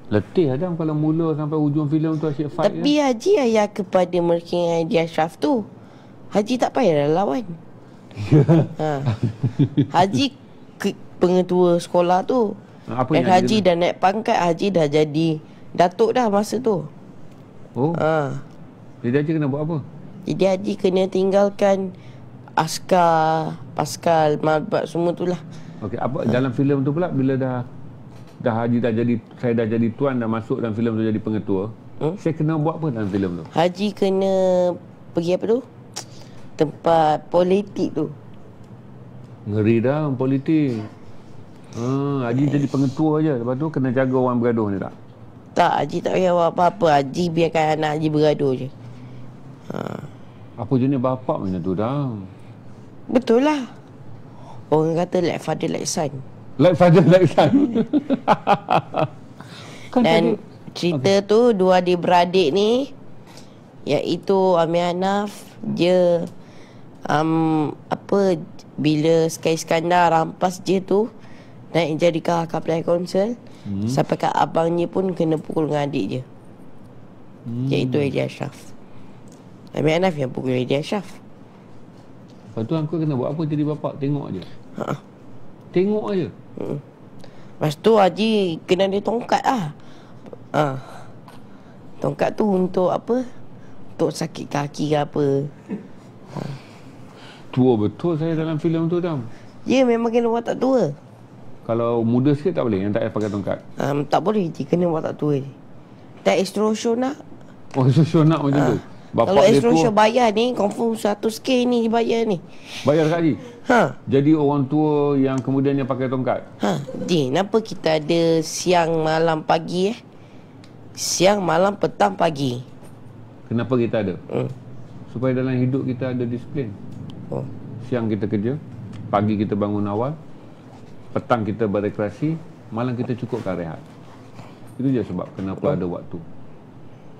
Speaker 1: Letih Adam kalau mula sampai hujung filem tu asyik fight.
Speaker 2: Tapi Haji ayah kepada Merkin Eddie Ashraf tu, Haji tak payah lawan. Haji pengetua sekolah tu. Dan Haji dah naik pangkat, Haji dah jadi datuk dah masa tu.
Speaker 1: Jadi Haji kena buat apa?
Speaker 2: Jadi Haji kena tinggalkan askar, Pascal, Malbat semua tu lah.
Speaker 1: Okey, apa dalam filem tu pula bila dah Haji saya dah jadi tuan dah masuk dalam filem tu jadi pengetua. Saya kena buat apa dalam filem tu?
Speaker 2: Haji kena pergi apa tu? Tempat politik tu.
Speaker 1: Ngeri dah politik. Haji jadi pengetua aja, lepas tu kena jaga orang bergaduh ni tak?
Speaker 2: Tak, Haji tak payah buat apa-apa. Haji biarkan anak Haji bergaduh je.
Speaker 1: Apa jenis bapak macam tu dah?
Speaker 2: Betul lah. Orang kata like father like son.
Speaker 1: Like father like son.
Speaker 2: Dan cerita tu dua adik-beradik ni, iaitu Amir Hanaf, dia bila Sky Iskandar rampas dia tu naik jadi Kaplan Council, Sampai kat abangnya pun kena pukul dengan adik je. Iaitu Eddie Ashraf. Amir Anaf yang pukul Eddie Ashraf.
Speaker 1: Lepas tu uncle kena buat apa jadi bapak? Tengok je. Tengok je.
Speaker 2: Lepas tu Haji kena dia tongkat lah. Tongkat tu untuk apa? Untuk sakit kaki ke apa.
Speaker 1: Tua betul saya dalam filem tu, Dam.
Speaker 2: Ya, memang kena watak tua.
Speaker 1: Kalau muda sikit tak boleh, yang tak payah pakai tongkat.
Speaker 2: Tak boleh, dia kena watak tua je. Dan Astro Show nak.
Speaker 1: Oh, so nak macam tu. Bapak
Speaker 2: Kalau
Speaker 1: dia
Speaker 2: Astro
Speaker 1: tua,
Speaker 2: Show bayar ni, confirm 100k ni dia bayar ni.
Speaker 1: bayar Kak Haji.
Speaker 2: Ha.
Speaker 1: Jadi orang tua yang kemudiannya pakai tongkat.
Speaker 2: Ji, kenapa kita ada siang, malam, pagi Siang, malam, petang, pagi.
Speaker 1: Kenapa kita ada? Supaya dalam hidup kita ada disiplin. Siang kita kerja, pagi kita bangun awal, petang kita berekreasi, malam kita cukupkan rehat. Itu je sebab kenapa ada waktu.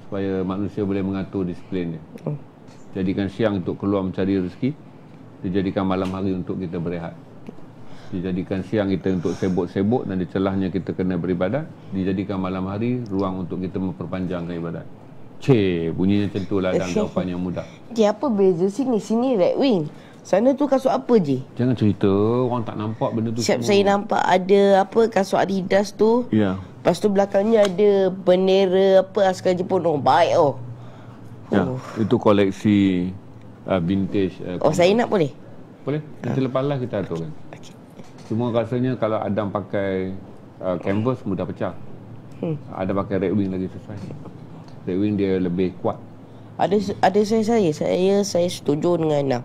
Speaker 1: Supaya manusia boleh mengatur disiplin dia. Jadikan siang untuk keluar mencari rezeki, dijadikan malam hari untuk kita berehat. Dijadikan siang kita untuk sibuk-sibuk dan di celahnya kita kena beribadat. Dijadikan malam hari ruang untuk kita memperpanjangkan ibadat. Bunyinya macam tu lah, dan jawapan yang mudah.
Speaker 2: Apa beza sini? Sini Red Wing. Sana tu kasut apa je?
Speaker 1: Jangan cerita, orang tak nampak benda tu.
Speaker 2: Siap saya nampak ada apa kasut Adidas tu.
Speaker 1: Ya.
Speaker 2: Lepas tu belakangnya ada bendera apa askar Jepun. Oh, baik
Speaker 1: Ya, itu koleksi vintage.
Speaker 2: Saya nak boleh?
Speaker 1: Boleh. Nanti lepas lah kita atur kan. Cuma rasanya kalau Adam pakai canvas mudah pecah. Adam pakai Red Wing lagi sesuai. Red Wing dia lebih kuat.
Speaker 2: Ada saya setuju dengan Anam.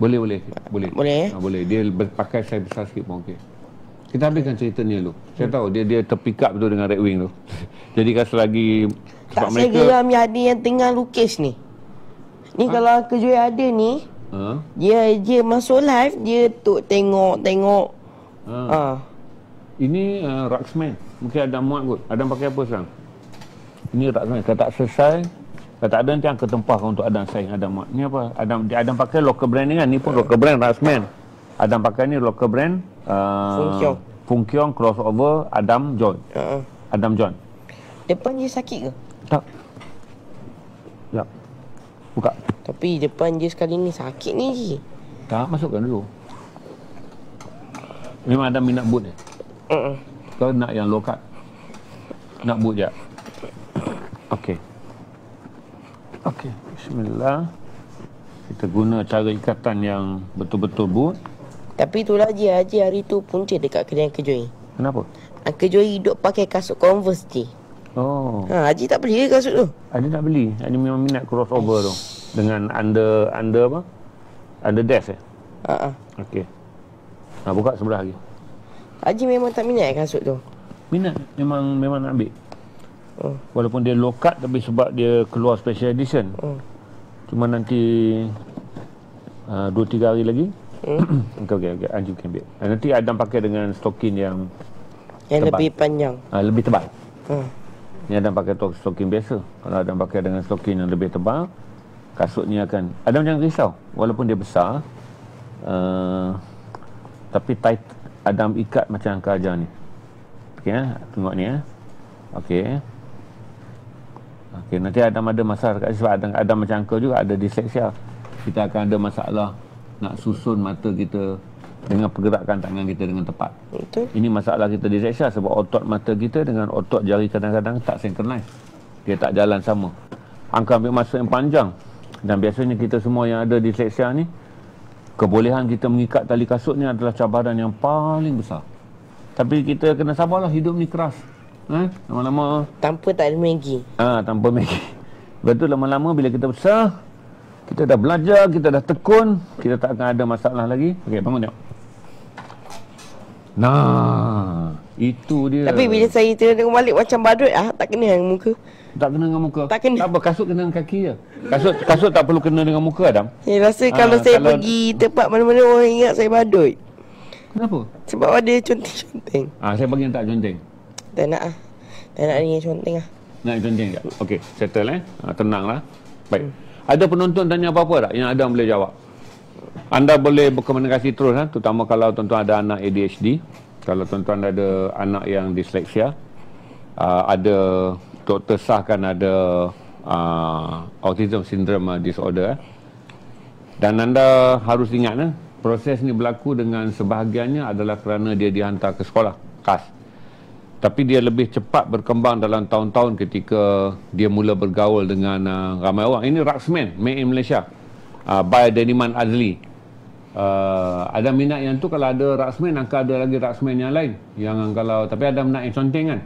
Speaker 1: Boleh.
Speaker 2: Boleh.
Speaker 1: Boleh. Dia pakai saya besar sikit pun okey. Kita habiskan cerita ni dulu. Saya tahu dia terpick up betul dengan Red Wing tu. Jadi kan selagi
Speaker 2: tak, saya geram yang ada yang tengah lukis ni. Ni kalau Uncle Joy ada ni, dia masuk live, dia tu tengok.
Speaker 1: Ini Ruxman. Mungkin Adam muat kot. Adam pakai apa sekarang? Ini Ruxman. Kalau tak selesai, kalau tak ada nanti angka tempah untuk Adam saing Adam muat. Ni apa? Adam pakai local brand ni kan. Ni pun local brand Ruxman. Adam pakai ni local brand Fungkyong crossover Adam John. Adam John.
Speaker 2: Depan dia sakit ke?
Speaker 1: Tak. Ya. Buka.
Speaker 2: Tapi depan je sekali ni sakit ni je.
Speaker 1: Tak, masukkan dulu. Memang Adam minat boot ni. Kau nak yang low cut? Nak boot je? Okey. Bismillah. Kita guna cara ikatan yang betul-betul boot.
Speaker 2: Tapi itulah Haji hari tu punca dekat kedai Uncle Joy.
Speaker 1: Kenapa?
Speaker 2: Uncle Joy hidup pakai kasut Converse je. Haji tak beli ke kasut tu?
Speaker 1: Haji tak beli. Haji memang minat crossover tu. Dengan under apa? Under desk Okey. Buka sebelah lagi.
Speaker 2: Haji memang tak minat kasut tu?
Speaker 1: Minat. Memang nak ambil. Walaupun dia low cut, tapi sebab dia keluar special edition. Cuma nanti 2-3 hari lagi. Okey. Haji can ambil. Nanti Adam pakai dengan stokin yang tebal.
Speaker 2: Lebih panjang.
Speaker 1: Lebih tebal. Ni Adam pakai stokin biasa. Kalau Adam pakai dengan stokin yang lebih tebal, kasutnya akan... Adam jangan risau. Walaupun dia besar, tapi tight. Adam ikat macam Uncle ajar ni. Okey, tengok ni Okey, nanti Adam ada masalah sebab Adam macam Uncle juga ada disleksia. Kita akan ada masalah nak susun mata kita dengan pergerakan tangan kita dengan tepat.
Speaker 2: Betul.
Speaker 1: Ini masalah kita disleksia sebab otot mata kita dengan otot jari kadang-kadang tak synchronize. Dia tak jalan sama. Angka ambil masa yang panjang. Dan biasanya kita semua yang ada disleksia ni, kebolehan kita mengikat tali kasut ni adalah cabaran yang paling besar. Tapi kita kena sabarlah, hidup ni keras. Lama-lama
Speaker 2: tanpa tak ada Maggi.
Speaker 1: Tanpa Maggi. Betul, lama-lama bila kita besar, kita dah belajar, kita dah tekun, kita tak akan ada masalah lagi. Okey, bangun tengok. Itu dia.
Speaker 2: Tapi bila saya tengok balik macam badut tak kena dengan muka.
Speaker 1: Tak kena dengan muka.
Speaker 2: Tak kena.
Speaker 1: Tak apa, kasut kena dengan kaki je. Kasut tak perlu kena dengan muka, Adam.
Speaker 2: Saya rasa kalau saya pergi tempat mana-mana orang ingat saya badut.
Speaker 1: Kenapa?
Speaker 2: Sebab ada conteng-conteng.
Speaker 1: Saya bagi yang tak conteng.
Speaker 2: Tak nak Tak nak ni yang conteng
Speaker 1: Nak conteng tak? Okey, settle tenanglah. Baik. Ada penonton tanya apa-apa tak yang Adam boleh jawab? Anda boleh berkomunikasi terus terutama kalau tuan-tuan ada anak ADHD. Kalau tuan-tuan ada anak yang disleksia, ada doktor sahkan ada autism syndrome disorder, dan anda harus ingat proses ni berlaku dengan sebahagiannya adalah kerana dia dihantar ke sekolah khas, tapi dia lebih cepat berkembang dalam tahun-tahun ketika dia mula bergaul dengan ramai orang. Ini Ruxman made in Malaysia, by Deniman Azli. Ada minat yang tu, kalau ada Ruxman akan ada lagi Ruxman yang lain, yang kalau tapi ada minat yang conteng kan.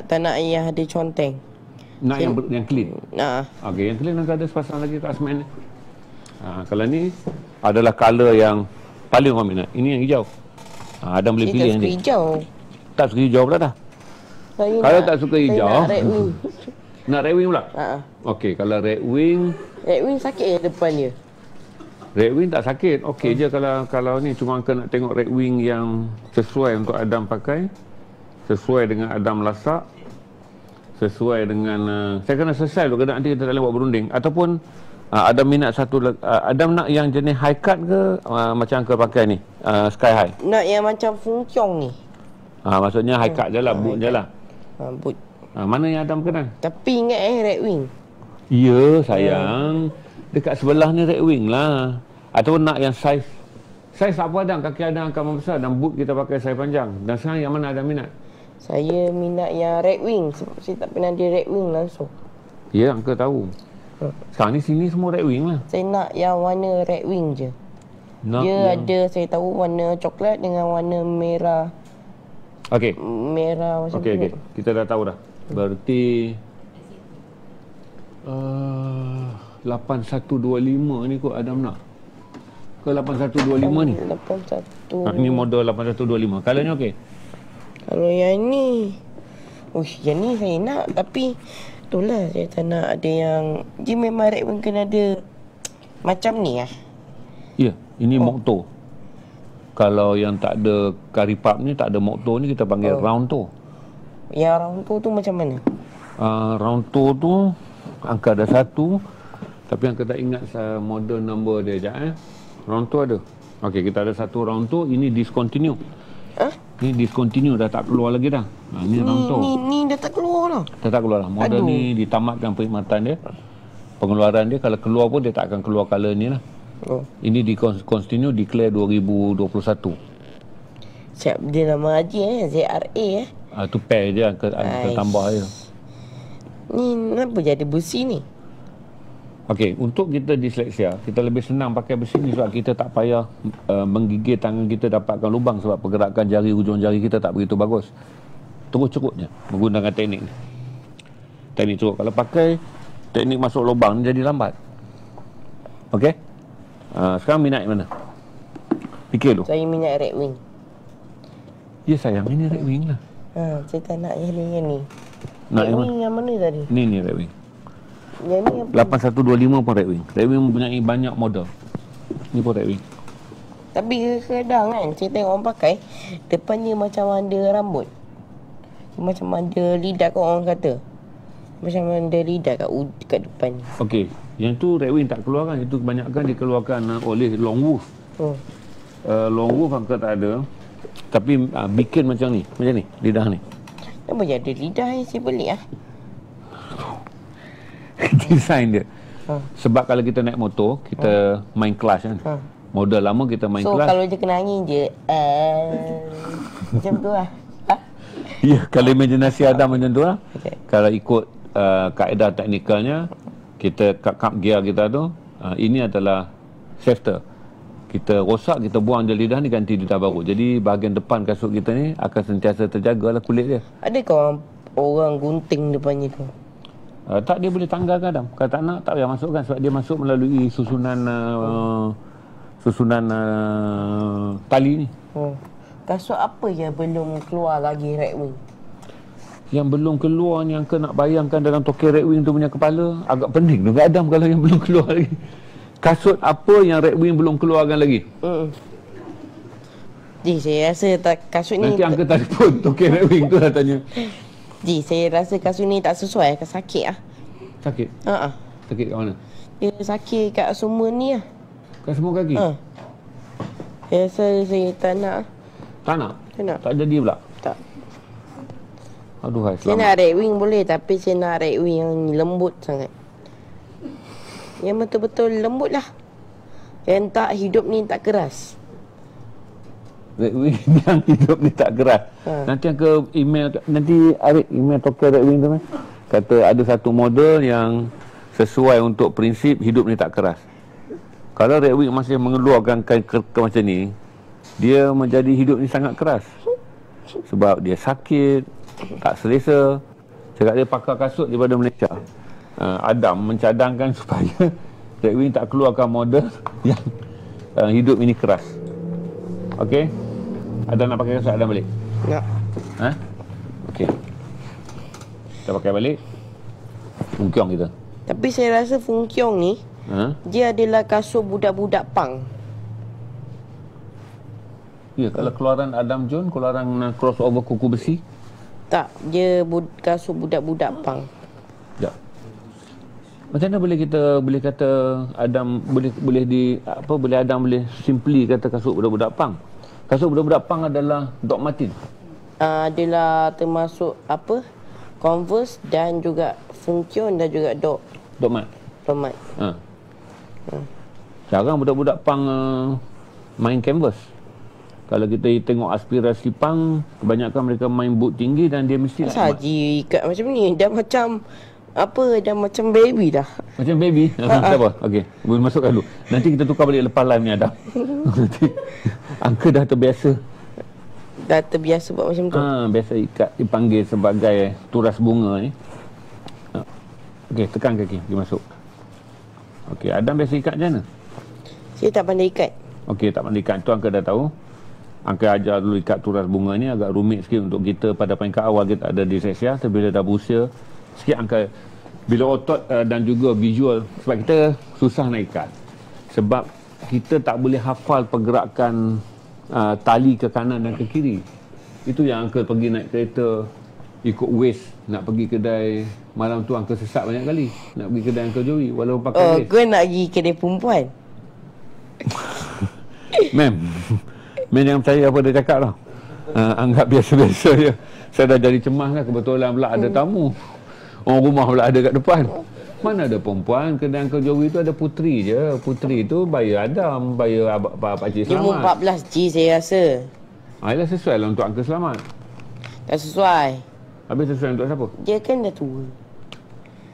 Speaker 2: Tak nak yang ada conteng.
Speaker 1: Nak yang clean. Okey, yang clean akan ada sepasang lagi Ruxman ni. Kalau ni adalah color yang paling orang minat. Ini yang hijau. Adam boleh pilih yang ni.
Speaker 2: Hijau.
Speaker 1: Tak suka hijau pula dah. Kalau tak suka hijau,
Speaker 2: nak red wing.
Speaker 1: Nak red wing pula? Okey, kalau red wing.
Speaker 2: Red wing sakit depan dia.
Speaker 1: Red wing tak sakit. Okey je kalau ni, cuma angka nak tengok red wing yang sesuai untuk Adam pakai. Sesuai dengan Adam lasak. Sesuai dengan saya kena selesai dulu, kadang nanti kita tak boleh buat berunding. Ataupun Adam minat satu, Adam nak yang jenis high cut ke macam angka pakai ni, sky high?
Speaker 2: Nak yang macam Fung Kiong ni.
Speaker 1: Maksudnya high cut je lah, boot je lah.
Speaker 2: Boot.
Speaker 1: Mana yang Adam kenal?
Speaker 2: Tapi ingat red wing.
Speaker 1: Ya sayang, dekat sebelah ni red wing lah. Ataupun nak yang saiz apa Adam, kaki Adam akan membesar dan boot kita pakai saiz panjang. Dan sekarang yang mana Adam minat?
Speaker 2: Saya minat yang red wing sebab saya tak pernah ada red wing langsung.
Speaker 1: Ya, angka tahu. Sekarang ni sini semua red wing lah.
Speaker 2: Saya nak yang warna red wing je. Dia ada, saya tahu warna coklat dengan warna merah.
Speaker 1: Okey.
Speaker 2: Merah macam
Speaker 1: Okey. Kita dah tahu dah. Berarti 8125 ni kot Adam nak. Ke 8125 ni?
Speaker 2: 81.
Speaker 1: Ni model 8125. Kalau ni okey.
Speaker 2: Kalau yang ni, yang ni saya nak, tapi itulah saya tak nak ada yang dia memang red wing kena ada macam ni .
Speaker 1: Ya, ini Mokto. Kalau yang tak ada karipap ni, tak ada Mokto ni, kita panggil round toe.
Speaker 2: Yang round toe tu macam mana?
Speaker 1: Round toe tu angka ada satu, tapi angka tak ingat model number dia sekejap Round toe ada. Okey, kita ada satu round toe, ini discontinue. Ni discontinue, dah tak keluar lagi dah. Ni round toe.
Speaker 2: Ni dah tak keluar lah.
Speaker 1: Dah tak keluar lah. Model ni ditamatkan perkhidmatan dia. Pengeluaran dia, kalau keluar pun dia tak akan keluar color ni lah. Ini discontinue, declare 2021.
Speaker 2: Siap dia nama Haji ZRA
Speaker 1: tu pair je, angka tambah je.
Speaker 2: Ni kenapa jadi besi ni?
Speaker 1: Okey, untuk kita disleksia, kita lebih senang pakai besi ni sebab kita tak payah menggigil tangan kita dapatkan lubang, sebab pergerakan jari, hujung jari kita tak begitu bagus. Terus cukup je menggunakan teknik ni. Teknik cukup. Kalau pakai teknik masuk lubang ni jadi lambat. Okey? Sekarang minat yang mana? Fikir dulu.
Speaker 2: Saya minat red wing.
Speaker 1: Ya sayang, ini red wing lah.
Speaker 2: Saya tak nak yang ni.
Speaker 1: Nak
Speaker 2: red wing yang mana tadi?
Speaker 1: Ni red wing.
Speaker 2: Yang ni apa?
Speaker 1: 8125 pun red wing. Red wing mempunyai banyak model. Ni pun red wing.
Speaker 2: Tapi kadang kan saya tengok orang pakai, depannya macam ada rambut. Macam ada lidah kot orang kata. Macam ada lidah kat depan.
Speaker 1: Okey, yang tu red wing tak keluarkan. Itu kebanyakan dikeluarkan oleh long wolf. Long wolf angka tak ada. Tapi bikin macam ni lidah ni.
Speaker 2: Kenapa jadi lidah ni? Saya pelik
Speaker 1: Design dia. Sebab kalau kita naik motor, kita main kelas kan. Model lama kita main kelas.
Speaker 2: So kalau dia kena angin je macam tu lah.
Speaker 1: Ya, kalau imaginasi Adam macam tu lah. Kalau ikut kaedah teknikalnya, kita cut gear kita tu, ini adalah shifter. Kita rosak, kita buang je lidah ni, ganti lidah baru. Jadi bahagian depan kasut kita ni akan sentiasa terjaga lah kulit dia.
Speaker 2: Adakah orang gunting depannya tu?
Speaker 1: Tak, dia boleh tanggalkan Adam. Kalau tak nak, tak payah masukkan, sebab dia masuk melalui susunan tali ni.
Speaker 2: Kasut apa yang belum keluar lagi red wing?
Speaker 1: Yang belum keluar ni, angka nak bayangkan dalam token red wing tu punya kepala, agak pening tu Adam kalau yang belum keluar lagi. Kasut apa yang red wing belum keluarkan lagi?
Speaker 2: Ji, saya rasa kasut ni...
Speaker 1: Nanti angka telefon token red wing tu dah tanya.
Speaker 2: Ji, saya rasa kasut ni tak sesuai, sakit lah.
Speaker 1: Sakit? Sakit kat mana?
Speaker 2: Dia sakit kat semua ni lah.
Speaker 1: Kat semua kaki?
Speaker 2: Saya rasa saya tak nak.
Speaker 1: Tak nak?
Speaker 2: Tak nak.
Speaker 1: Tak jadi pula.
Speaker 2: Tak.
Speaker 1: Aduh, hai,
Speaker 2: Saya
Speaker 1: selamat.
Speaker 2: nak red wing boleh, tapi saya nak red wing yang lembut sangat. Yang betul-betul lembut lah. Yang tak hidup ni tak keras.
Speaker 1: Red wing yang hidup ni tak keras. Nanti yang ke email, nanti Arif email tokyo red wing tu kan. Kata ada satu model yang sesuai untuk prinsip hidup ni tak keras. Kalau red wing masih mengeluarkan kain macam ni, dia menjadi hidup ni sangat keras. Sebab dia sakit, tak selesa. Cakap dia pakar kasut daripada Malaysia. Adam mencadangkan supaya red wing tak keluarkan model yang hidup ini keras. Okey. Adam nak pakai kasut Adam balik?
Speaker 2: Nak.
Speaker 1: Ha? Okey. Kita pakai balik. Fungkiong kita.
Speaker 2: Tapi saya rasa Fung Kiong ni, dia adalah kasut budak-budak pang.
Speaker 1: Ya, kalau keluaran Adam John, keluaran crossover kuku besi.
Speaker 2: Tak, dia kasut budak-budak pang.
Speaker 1: Ya. Macam mana boleh kita boleh kata Adam boleh Adam boleh simply kata kasut budak-budak pang? Kasut budak-budak pang adalah Doc Martin.
Speaker 2: Adalah termasuk apa? Converse dan juga Fung Kiong dan juga Doc
Speaker 1: Mat.
Speaker 2: Mat.
Speaker 1: Sekarang budak-budak pang main canvas. Kalau kita tengok aspirasi pang, kebanyakan mereka main boot tinggi dan dia mesti
Speaker 2: Saji ikat macam ni. Dah macam apa? Dah macam baby dah.
Speaker 1: Macam baby. Tak apa. Okey, boleh masukkan dulu. Nanti kita tukar balik lepas live ni Adam. Nanti angka dah terbiasa.
Speaker 2: Dah terbiasa buat macam tu.
Speaker 1: Biasa ikat dipanggil sebagai turas bunga ni. Okey, tekan kaki, dia masuk. Okey, Adam biasa ikat macam mana?
Speaker 2: Saya tak pandai ikat.
Speaker 1: Okey, tak pandai ikat. Tu angka dah tahu. Angka ajar dulu ikat turas bunga ni agak rumit sikit untuk kita pada peringkat awal kita ada disleksia. Tapi bila dah berusia sikit angka, bila otot dan juga visual, sebab kita susah nak ikat. Sebab kita tak boleh hafal pergerakan tali ke kanan dan ke kiri. Itu yang angka pergi naik kereta ikut Waze nak pergi kedai malam tu, angka sesat banyak kali nak pergi kedai Uncle Joey walaupun pakai Waze.
Speaker 2: Kau nak pergi kedai perempuan?
Speaker 1: Mem jangan percaya apa dia cakap lah. Anggap biasa-biasa je. Saya dah jadi cemas kan, kebetulan pula ada tamu. Orang rumah pula ada kat depan. Mana ada perempuan, kedai Uncle Joey tu ada puteri je. Puteri tu bayar Adam, bayar Pakcik
Speaker 2: Dia umur
Speaker 1: Selamat.
Speaker 2: 14G saya rasa.
Speaker 1: Yelah, sesuai lah untuk Uncle Selamat.
Speaker 2: Tak sesuai.
Speaker 1: Habis sesuai untuk siapa?
Speaker 2: Dia kan dah tua.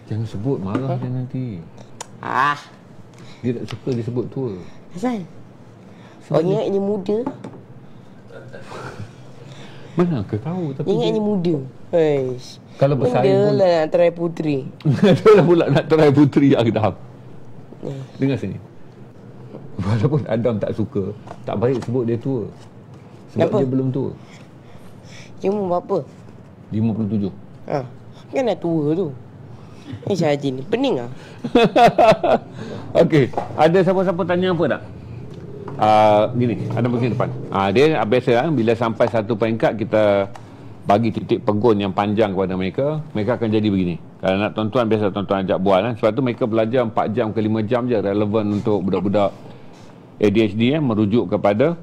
Speaker 1: Jangan sebut, marah dia nanti. Dia tak suka disebut tua.
Speaker 2: Asal? Oh, ingat dia muda.
Speaker 1: Mana Uncle tahu? Tapi
Speaker 2: Dia ingat dia muda. Heish.
Speaker 1: kalau bersaing pun
Speaker 2: Benda lah nak try puteri.
Speaker 1: itulah pula nak try puteri Adam. Dengar sini. Walaupun Adam tak suka, tak baik sebut dia tua. Sebab
Speaker 2: Kenapa?
Speaker 1: dia belum tua.
Speaker 2: Dia umur berapa?
Speaker 1: 57.
Speaker 2: Kan dah tua tu. Haji ni pening lah.
Speaker 1: Okey, ada siapa-siapa tanya apa tak? Gini, ada begini depan. Dia biasa bila sampai satu peringkat kita bagi titik pegun yang panjang kepada mereka, mereka akan jadi begini. Kalau nak tuan-tuan, biasa tuan-tuan ajak buat Sebab tu mereka belajar 4 jam ke 5 jam je, relevan untuk budak-budak ADHD merujuk kepada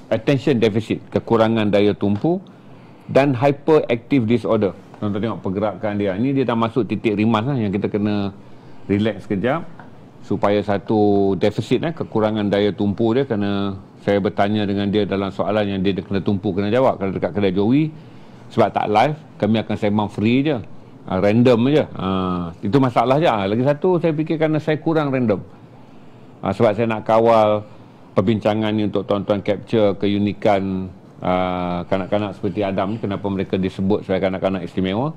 Speaker 1: attention deficit, kekurangan daya tumpu dan hyperactive disorder. Tuan-tuan tengok pergerakan dia. Ini dia dah masuk titik rimas yang kita kena relax sekejap supaya satu defisit kekurangan daya tumpu dia, kerana saya bertanya dengan dia dalam soalan yang dia kena tumpu kena jawab. Kalau dekat kedai Joey, sebab tak live, kami akan sembang free je, random je. Itu masalah je. Lagi satu, saya fikir kerana saya kurang random, sebab saya nak kawal perbincangan ni untuk tuan-tuan capture keunikan kanak-kanak seperti Adam ni, kenapa mereka disebut sebagai kanak-kanak istimewa.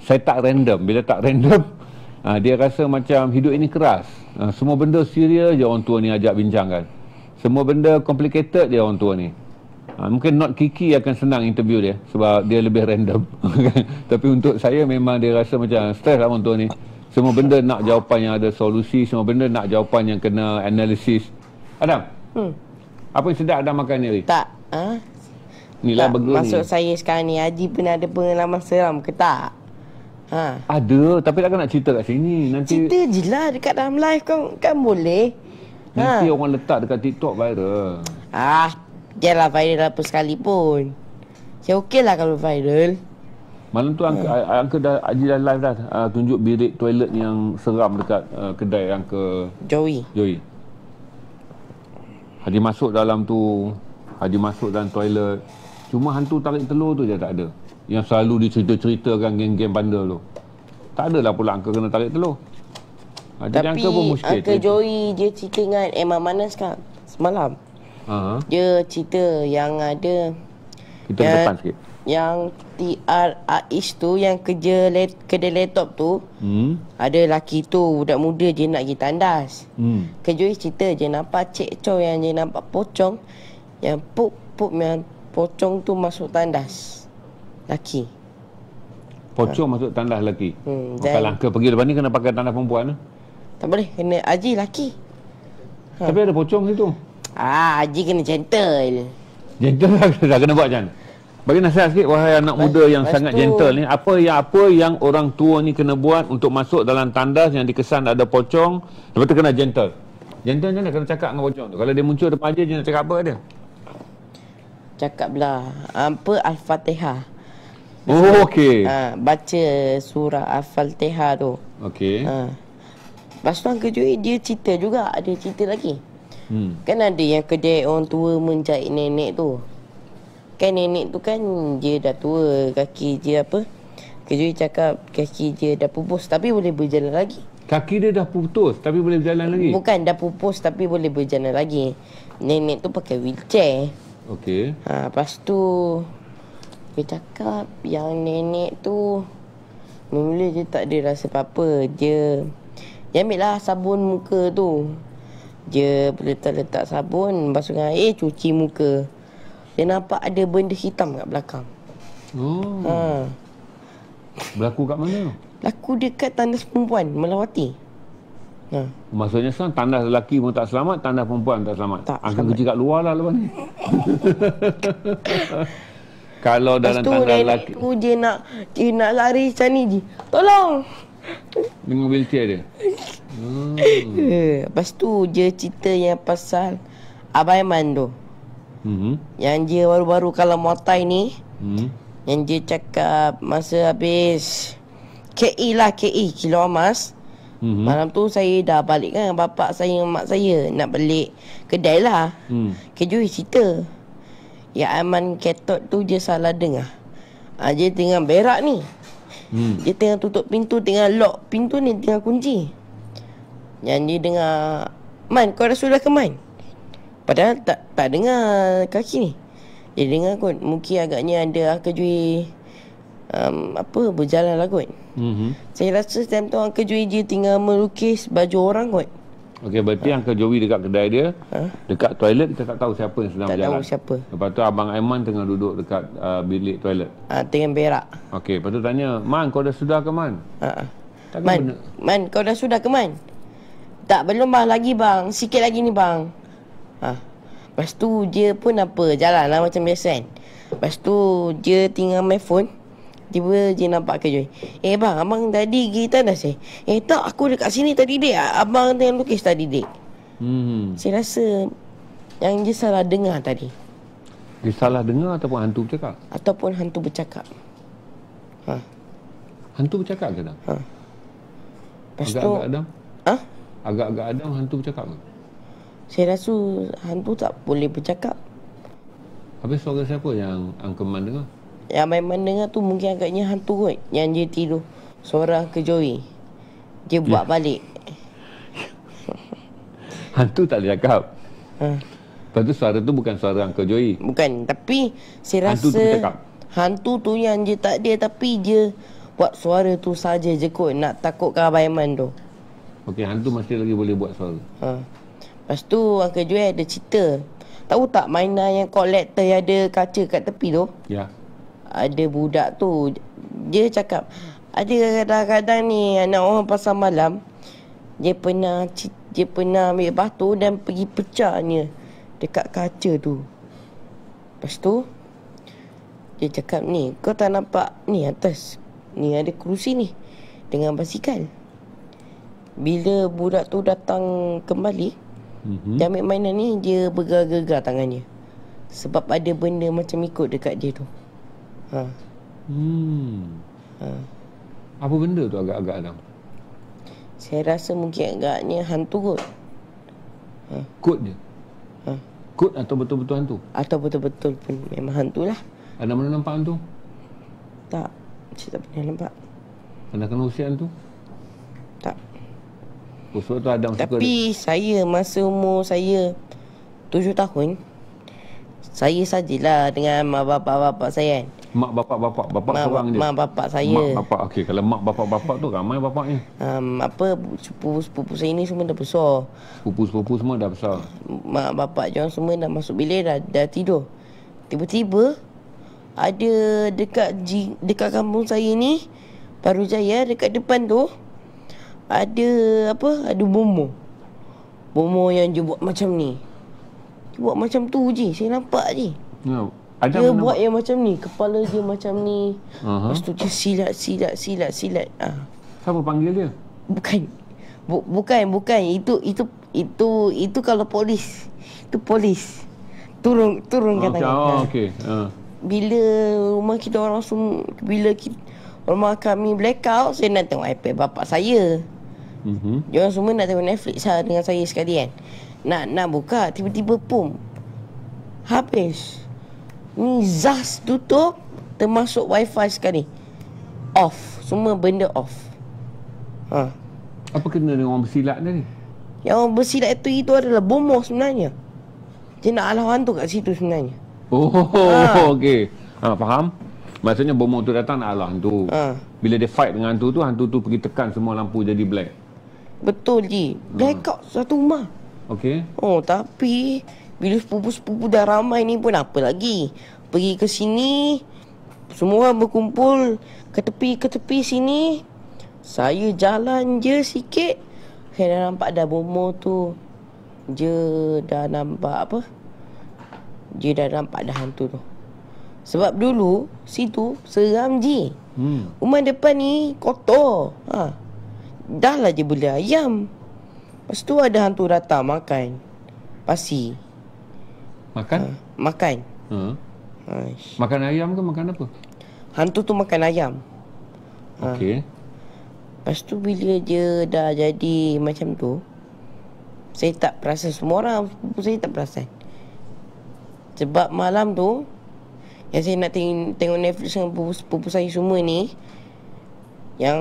Speaker 1: Saya tak random. Bila tak random, dia rasa macam hidup ini keras. Semua benda serius je orang tua ni ajak bincangkan. Semua benda complicated je orang tua ni. Mungkin not Kiki akan senang interview dia sebab dia lebih random. Tapi untuk saya memang dia rasa macam stres lah orang tua ni. Semua benda nak jawapan yang ada solusi, semua benda nak jawapan yang kena analisis. Adam, apa yang sedap Adam makan ni hari?
Speaker 2: Tak.
Speaker 1: Inilah
Speaker 2: Tak,
Speaker 1: burger ni.
Speaker 2: maksud saya sekarang ni, Haji pernah ada pengalaman seram ke tak?
Speaker 1: Ada, tapi takkan nak cerita kat sini. Nanti
Speaker 2: Cerita je lah dekat dalam live kan boleh.
Speaker 1: nanti orang letak dekat TikTok viral.
Speaker 2: Janganlah viral apa sekalipun. Saya okey lah kalau viral.
Speaker 1: Malam tu Angka dah Haji dah live dah tunjuk bilik toilet yang seram dekat kedai Angka
Speaker 2: Joey.
Speaker 1: Haji masuk dalam tu, Haji masuk dalam toilet. Cuma hantu tarik telur tu je tak ada. Yang selalu dicerita-ceritakan geng-geng bandar tu. Tak adalah pula Angka kena tarik telur. Jadi
Speaker 2: Tapi
Speaker 1: Angka pun muskil.
Speaker 2: Uncle Joey dia cerita dengan Emma Manas kan semalam. Dia cerita yang ada
Speaker 1: kita ke depan sikit.
Speaker 2: Yang TR Aish tu yang kerja kedai laptop tu. Ada lelaki tu budak muda je nak pergi tandas. Uncle Joey cerita je nampak Cik Chow yang je nampak pocong. Yang pup yang pocong tu masuk tandas. Laki.
Speaker 1: Pocong masuk tandas lelaki. Kalau Angka pergi lepas ni kena pakai tandas perempuan.
Speaker 2: Tak boleh, kena Haji laki.
Speaker 1: Tapi ada pocong situ.
Speaker 2: Haji kena gentle.
Speaker 1: Gentle dah kena buat macam mana? Bagi nasihat sikit wahai anak muda yang sangat gentle ni, apa yang orang tua ni kena buat untuk masuk dalam tandas yang dikesan ada pocong, lepas tu kena gentle. Gentle macam mana kena cakap dengan pocong tu? Kalau dia muncul depan dia nak cakap apa dia? Cakap
Speaker 2: belah apa Al-Fatihah.
Speaker 1: Okey.
Speaker 2: Baca surah Al-Fatihah tu.
Speaker 1: Okey.
Speaker 2: Lepas tu Uncle Joey dia cerita juga, ada cerita lagi. Kan ada yang kedai orang tua menjahit nenek tu. Kan nenek tu kan dia dah tua, kaki dia apa? Uncle Joey cakap kaki dia dah pupus tapi boleh berjalan lagi.
Speaker 1: Kaki dia dah putus tapi boleh berjalan lagi?
Speaker 2: Bukan dah pupus tapi boleh berjalan lagi. Nenek tu pakai wheelchair.
Speaker 1: Okey.
Speaker 2: Lepas tu dia cakap yang nenek tu mula je tak ada rasa apa-apa. Dia ambil lah sabun muka tu. Dia letak sabun, basuh dengan air, cuci muka. Dia nampak ada benda hitam kat belakang.
Speaker 1: Berlaku kat mana?
Speaker 2: Berlaku dekat tandas perempuan, Melawati.
Speaker 1: Maksudnya sekarang tandas lelaki pun tak selamat, tandas perempuan tak selamat. Angka kerja kat luar lah lepas ni. Kalau dalam tandas lelaki
Speaker 2: tu dia nak lari macam ni je. Tolong!
Speaker 1: Dengan wheelchair dia.
Speaker 2: Lepas tu dia cerita yang pasal Abang Aiman tu. Yang dia baru-baru kalau motai ni. Yang dia cakap masa habis KI kilo emas. Malam tu saya dah balik kan, bapak saya mak saya nak balik kedai lah. Kejui cerita ya Aiman Ketot tu dia salah dengar. Dia tengah berak ni. Dia tengah tutup pintu, tengah lock pintu ni, tengah kunci. Yang dia dengar, Man, kau dah sudah ke Man? Padahal tak dengar kaki ni. Dia dengar kot, mungkin agaknya ada Kejui berjalan lah kot. Saya rasa time tu Uncle Joey dia tinggal melukis baju orang kot.
Speaker 1: Okey, berarti Uncle Joey dekat kedai dia, dekat toilet kita tak tahu siapa yang sedang berjalan.
Speaker 2: Tak tahu siapa.
Speaker 1: Lepas tu Abang Aiman tengah duduk dekat bilik toilet.
Speaker 2: Tengah berak.
Speaker 1: Okey, lepas tu tanya, Man, kau dah sudah ke Man?
Speaker 2: Man, kau dah sudah ke Man? Tak, belum bang, lagi bang. Sikit lagi ni bang. Lepas tu dia pun jalan lah macam biasa kan. Lepas tu dia tinggal main phone. Tiba dia nampak Joey. Bang, abang tadi pergi tandas tak, aku dekat sini tadi dek. Abang tengah lukis tadi dek. Saya rasa yang dia salah dengar tadi.
Speaker 1: Dia salah dengar ataupun hantu bercakap?
Speaker 2: Ataupun hantu bercakap.
Speaker 1: Hantu bercakap ke tak? Agak-agak Adam? Agak-agak Adam hantu bercakap ke?
Speaker 2: Saya rasa hantu tak boleh bercakap.
Speaker 1: Habis suara siapa yang Uncle Man dengar?
Speaker 2: Yang main dengar tu mungkin agaknya hantu kot. Yang dia tidur. Suara Uncle Joey. Dia buat balik.
Speaker 1: Hantu tak boleh cakap. Lepas tu suara tu bukan suara Uncle Joey.
Speaker 2: Bukan. Tapi saya
Speaker 1: hantu
Speaker 2: rasa
Speaker 1: tu bercakap.
Speaker 2: Hantu tu yang dia tak ada. Tapi dia buat suara tu saja je kot. Nak takutkan Abang Aiman tu.
Speaker 1: Okey, hantu masih lagi boleh buat suara.
Speaker 2: Lepas tu Uncle Joey ada cerita. Tahu tak mainan yang kolektor yang ada kaca kat tepi tu?
Speaker 1: Ya.
Speaker 2: Ada budak tu, dia cakap ada kadang-kadang ni anak orang pasar malam dia pernah ambil batu dan pergi pecahnya dekat kaca tu. Lepas tu dia cakap, ni kau tak nampak ni atas ni ada kerusi ni dengan basikal. Bila budak tu datang kembali, Dia ambil mainan ni, dia bergegar-gegar tangan dia. Sebab ada benda macam ikut dekat dia tu.
Speaker 1: Apa benda tu agak-agak Adam?
Speaker 2: Saya rasa mungkin agaknya hantu kot.
Speaker 1: Kod je? Kod atau betul-betul hantu?
Speaker 2: Atau betul-betul pun memang hantu lah.
Speaker 1: Anda mana nampak hantu?
Speaker 2: Tak, saya tak pernah nampak.
Speaker 1: Anda kena usir hantu?
Speaker 2: Tak.
Speaker 1: Sebab tu Adam suka.
Speaker 2: Tapi saya masa umur saya 7 tahun, saya sajalah dengan mak bapak-bapak saya kan.
Speaker 1: Mak bapak seorang je?
Speaker 2: Mak bapak saya.
Speaker 1: Mak bapak, okey. Kalau mak bapak tu ramai bapaknya.
Speaker 2: Sepupu-sepupu saya ni semua dah besar.
Speaker 1: Sepupu-sepupu semua dah besar.
Speaker 2: Mak bapak jangan semua dah masuk bilik, dah tidur. Tiba-tiba ada dekat kampung saya ni, Baru Jaya, dekat depan tu ada ada bomo. Bomo yang dia buat macam ni. Dia buat macam tu je, saya nampak je. Dia buat yang macam ni, kepala dia macam ni. Lepas tu dia silat.
Speaker 1: Siapa panggil dia?
Speaker 2: Bukan. Itu kalau polis. Itu polis. Turunkan tangan.
Speaker 1: Okey.
Speaker 2: Bila rumah kita orang semua, rumah kami blackout, saya nak tengok iPad bapak saya. Diorang semua nak tengok Netflix dengan saya sekali kan. Nak buka, tiba-tiba pum, habis. Ni zas tutup, termasuk wifi sekali. Off. Semua benda off.
Speaker 1: Apa kena dengan orang bersilat tadi?
Speaker 2: Yang orang bersilat itu adalah bomoh sebenarnya. Dia nak halau hantu kat situ sebenarnya.
Speaker 1: Okey. Faham? Maksudnya bomoh tu datang nak halau hantu. Bila dia fight dengan hantu tu pergi tekan semua lampu jadi black.
Speaker 2: Betul je. Blackout satu rumah.
Speaker 1: Okey.
Speaker 2: Tapi bila sepupu-sepupu dah ramai ni pun apa lagi. Pergi ke sini, semua orang berkumpul ke tepi sini. Saya jalan je sikit, saya dah nampak dah bomoh tu. Dia dah nampak dah hantu tu. Sebab dulu situ seram je. Rumah depan ni kotor. Dah lah je beli ayam. Lepas tu ada hantu datang makan pasi. Makan.
Speaker 1: Makan ayam ke makan apa?
Speaker 2: Hantu tu makan ayam.
Speaker 1: Okey.
Speaker 2: Lepas tu bila dia dah jadi macam tu, saya tak perasan. Semua orang saya tak perasan. Sebab malam tu yang saya nak tengok Netflix dengan sepupu saya semua ni, yang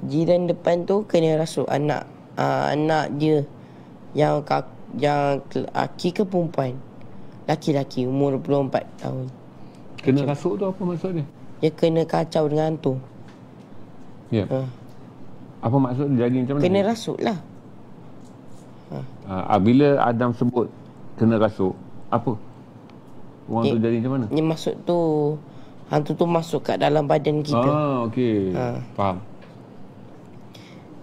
Speaker 2: jiran depan tu kena rasuk anak dia yang laki ke perempuan? Laki-laki umur 24 tahun.
Speaker 1: Kena rasuk tu apa maksud dia?
Speaker 2: Dia kena kacau dengan hantu.
Speaker 1: Ya. Apa maksud dia jadi macam mana?
Speaker 2: Kena rasuk lah.
Speaker 1: Bila Adam sebut kena rasuk, apa? Orang tu jadi macam mana?
Speaker 2: Dia maksud tu, hantu tu masuk kat dalam badan kita.
Speaker 1: Okey. Faham.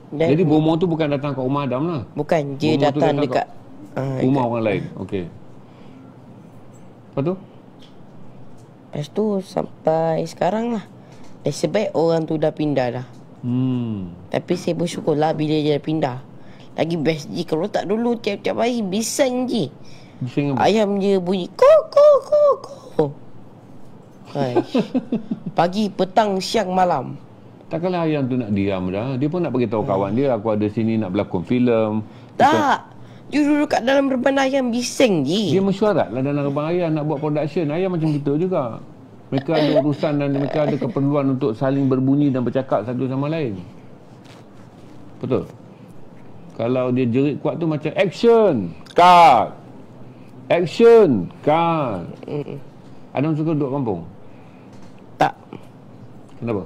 Speaker 1: Jadi bomoh tu bukan datang kat rumah Adam lah?
Speaker 2: Bukan, dia datang dekat
Speaker 1: rumah orang lain. Okey. Lepas tu?
Speaker 2: Lepas tu sampai sekarang lah. Nasib baik orang tu dah pindah dah. Tapi saya bersyukur lah bila dia dah pindah. Lagi best je. Kalau tak dulu tiap-tiap hari bising je.
Speaker 1: Bising apa?
Speaker 2: Ayam je bunyi ko. Pagi, petang, siang, malam.
Speaker 1: Takkanlah ayam tu nak diam dah. Dia pun nak beritahu kawan dia, aku ada sini nak berlakon filem.
Speaker 2: Tak. Dia duduk kat dalam reban ayam bising je.
Speaker 1: Dia mesyuarat lah dalam reban ayam nak buat production. Ayam macam kita juga. Mereka ada urusan dan mereka ada keperluan untuk saling berbunyi dan bercakap satu sama lain. Betul? Kalau dia jerit kuat tu macam action, cut. Action, cut. Adam suka duduk kampung?
Speaker 2: Tak.
Speaker 1: Kenapa?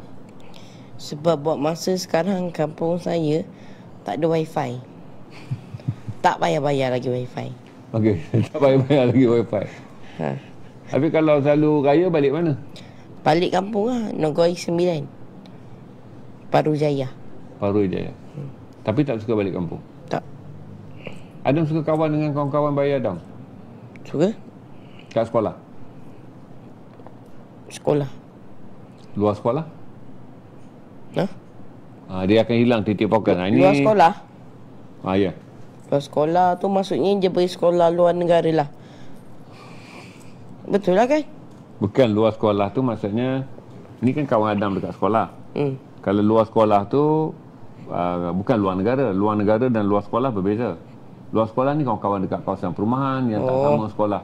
Speaker 2: Sebab buat masa sekarang kampung saya tak ada wifi. Tak bayar lagi wifi.
Speaker 1: Okey, tak bayar lagi wifi. Tapi kalau selalu raya balik mana?
Speaker 2: Balik kampung lah, Nogoi 9. Baru Jaya.
Speaker 1: Tapi tak suka balik kampung?
Speaker 2: Tak.
Speaker 1: Adam suka kawan dengan kawan-kawan bayi Adam?
Speaker 2: Suka?
Speaker 1: Kat sekolah?
Speaker 2: Sekolah.
Speaker 1: Luar sekolah? Dia akan hilang titik poken.
Speaker 2: Luar sekolah?
Speaker 1: Ya.
Speaker 2: Luar sekolah tu maksudnya dia pergi sekolah luar negara lah. Betul lah kan?
Speaker 1: Bukan luar sekolah tu maksudnya, ni kan kawan Adam dekat sekolah. Kalau luar sekolah tu bukan luar negara. Luar negara dan luar sekolah berbeza. Luar sekolah ni kawan-kawan dekat kawasan perumahan yang tak sama sekolah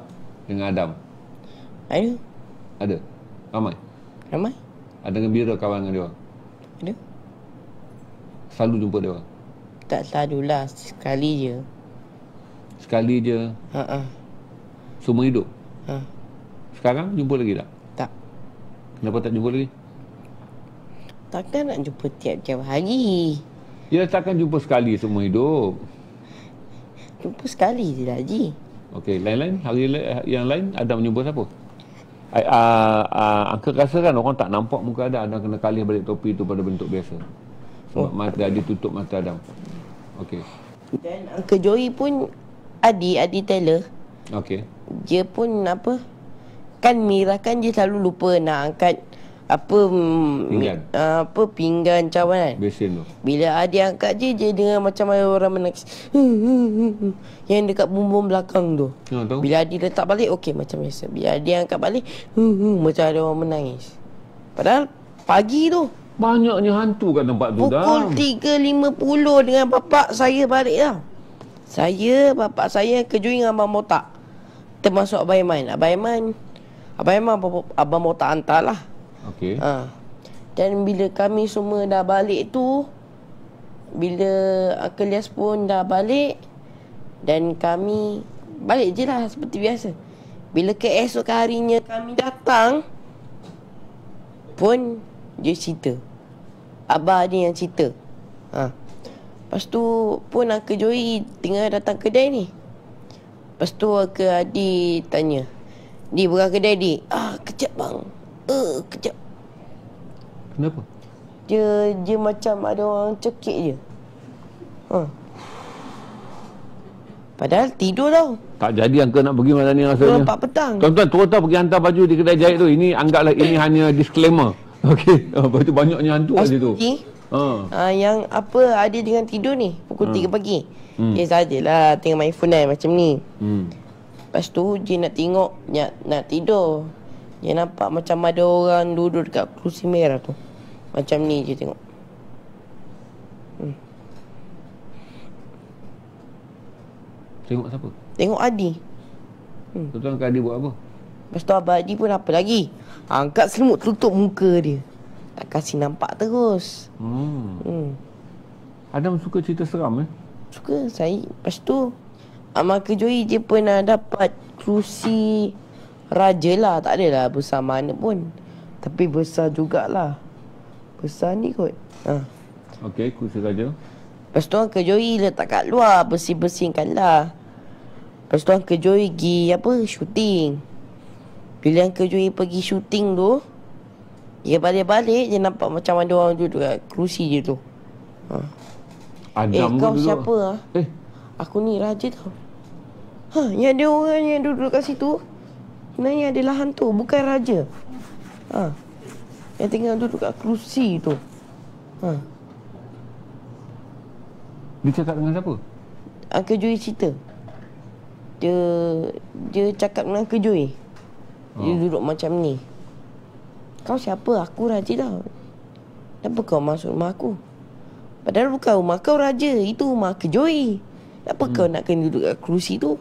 Speaker 1: dengan Adam. Ada? Ramai? Ada gembira kawan dengan dia orang?
Speaker 2: Ada.
Speaker 1: Selalu jumpa dia orang?
Speaker 2: Tak selalulah, sekali je.
Speaker 1: Sekali je? Seumur hidup? Sekarang jumpa lagi tak?
Speaker 2: Tak.
Speaker 1: Kenapa tak jumpa lagi?
Speaker 2: Takkan nak jumpa tiap-tiap hari.
Speaker 1: Ya, takkan jumpa sekali seumur hidup.
Speaker 2: Jumpa sekali je lah, Haji.
Speaker 1: Okey, lain-lain, hari yang lain Adam jumpa siapa? Uncle rasa kan orang tak nampak muka Adam kena kalih balik topi tu pada bentuk biasa. Sebab mata dia tutup mata Adam. Okey.
Speaker 2: Dan Uncle Joey pun adik Taylor.
Speaker 1: Okey.
Speaker 2: Dia pun apa? Kan Mira kan dia selalu lupa nak angkat pinggan cawan kan.
Speaker 1: Besen tu.
Speaker 2: Bila adik angkat dia dengar macam ada orang menangis. Yang dekat bumbung belakang tu.
Speaker 1: Tahu?
Speaker 2: Bila adik letak balik okey macam biasa. Bila adik angkat balik macam ada orang menangis. Padahal pagi tu
Speaker 1: banyaknya hantu kat tempat tu dah.
Speaker 2: Pukul 3.50 dengan bapak saya balik dah. Saya, bapak saya kejuing dengan Abang Motak. Termasuk Abang Aiman. Abang Motak hantar lah.
Speaker 1: Okey.
Speaker 2: Dan bila kami semua dah balik tu, bila Uncle Lias pun dah balik, dan kami balik je lah seperti biasa. Bila keesok harinya kami datang pun dia cerita. Abah dia yang cerita. Lepas tu pun Uncle Joey tengah datang kedai ni. Lepas tu Uncle Adi tanya, "Di buka kedai di?" Kejap bang. Kejap.
Speaker 1: Kenapa?
Speaker 2: Dia macam ada orang cekik je. Padahal tidur tau.
Speaker 1: Tak jadi Uncle nak pergi malam ni rasanya.
Speaker 2: 4 petang.
Speaker 1: Tuan-tuan, terus pergi hantar baju di kedai jahit tu. Ini anggaplah ini hanya disclaimer. Okey. Lepas tu banyaknya hantu kat situ.
Speaker 2: Yang apa ada dengan tidur ni pukul 3 pagi. Dia sajalah tengok main phone macam ni. Lepas tu dia nak tengok nak tidur. Dia nampak macam ada orang duduk dekat kerusi merah tu. Macam ni je tengok.
Speaker 1: Tengok siapa?
Speaker 2: Tengok Adi.
Speaker 1: Tuan-tuan Adi buat apa?
Speaker 2: Lepas tu Abang Adi pun apa lagi? Angkat selimut tutup muka dia. Tak kasih nampak terus.
Speaker 1: Adam suka cerita seram
Speaker 2: Suka saya. Lepas tu Abang Joey dia pernah dapat kerusi raja lah. Tak adalah besar mana pun, tapi besar jugalah. Besar ni kot.
Speaker 1: Okey, kerusi raja.
Speaker 2: Lepas tu Uncle Joey letak kat luar, bersih-bersihkan lah. Lepas tu Uncle Joey pergi syuting. Bila Uncle Joey pergi syuting tu, dia balik-balik, dia nampak macam ada orang duduk kat kerusi je tu.
Speaker 1: Adam
Speaker 2: kau
Speaker 1: duduk.
Speaker 2: siapa Aku ni raja tau. Yang ada orang yang duduk kat situ sebenarnya adalah hantu, bukan raja. Yang tengah duduk kat kerusi tu.
Speaker 1: Dia cakap dengan siapa?
Speaker 2: Uncle Joey cerita. Dia cakap dengan Uncle Joey. Dia duduk macam ni. Kau siapa? Aku raja tau. Kenapa kau masuk rumah aku? Padahal bukan rumah kau raja. Itu rumah Uncle Joey. Kenapa kau nak kena duduk kat kerusi tu?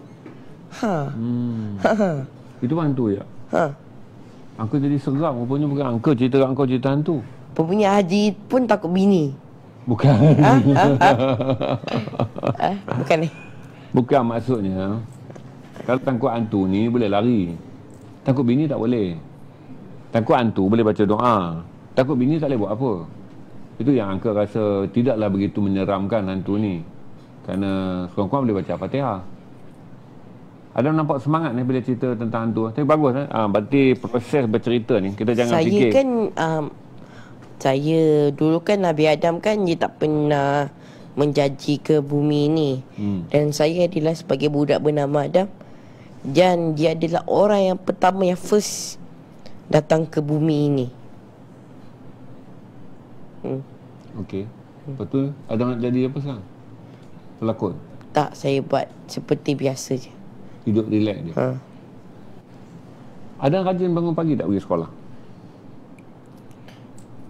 Speaker 1: Itu hantu ya? Uncle jadi seram. Rupanya bukan Uncle cerita kat Uncle cerita hantu.
Speaker 2: Punya Haji pun takut bini.
Speaker 1: Bukan.
Speaker 2: Bukan ni.
Speaker 1: Bukan maksudnya. Kalau takut hantu ni boleh lari. Takut bini tak boleh. Takut hantu boleh baca doa. Takut bini tak boleh buat apa. Itu yang Uncle rasa tidaklah begitu menyeramkan hantu ni. Kerana sekurang-kurang boleh baca Fatihah. Adam nampak semangat ni bila cerita tentang hantu. Tapi bagus berarti proses bercerita ni kita jangan fikir.
Speaker 2: Saya kan saya dulu kan Nabi Adam kan dia tak pernah menjanji ke bumi ni. Dan saya adalah sebagai budak bernama Adam. Dan dia adalah orang yang pertama yang first datang ke bumi ini.
Speaker 1: Okey. Lepas tu Adam nak jadi apa sekarang? Pelakon?
Speaker 2: Tak, saya buat seperti biasa je.
Speaker 1: Hidup relax je. Ada yang rajin bangun pagi tak pergi sekolah?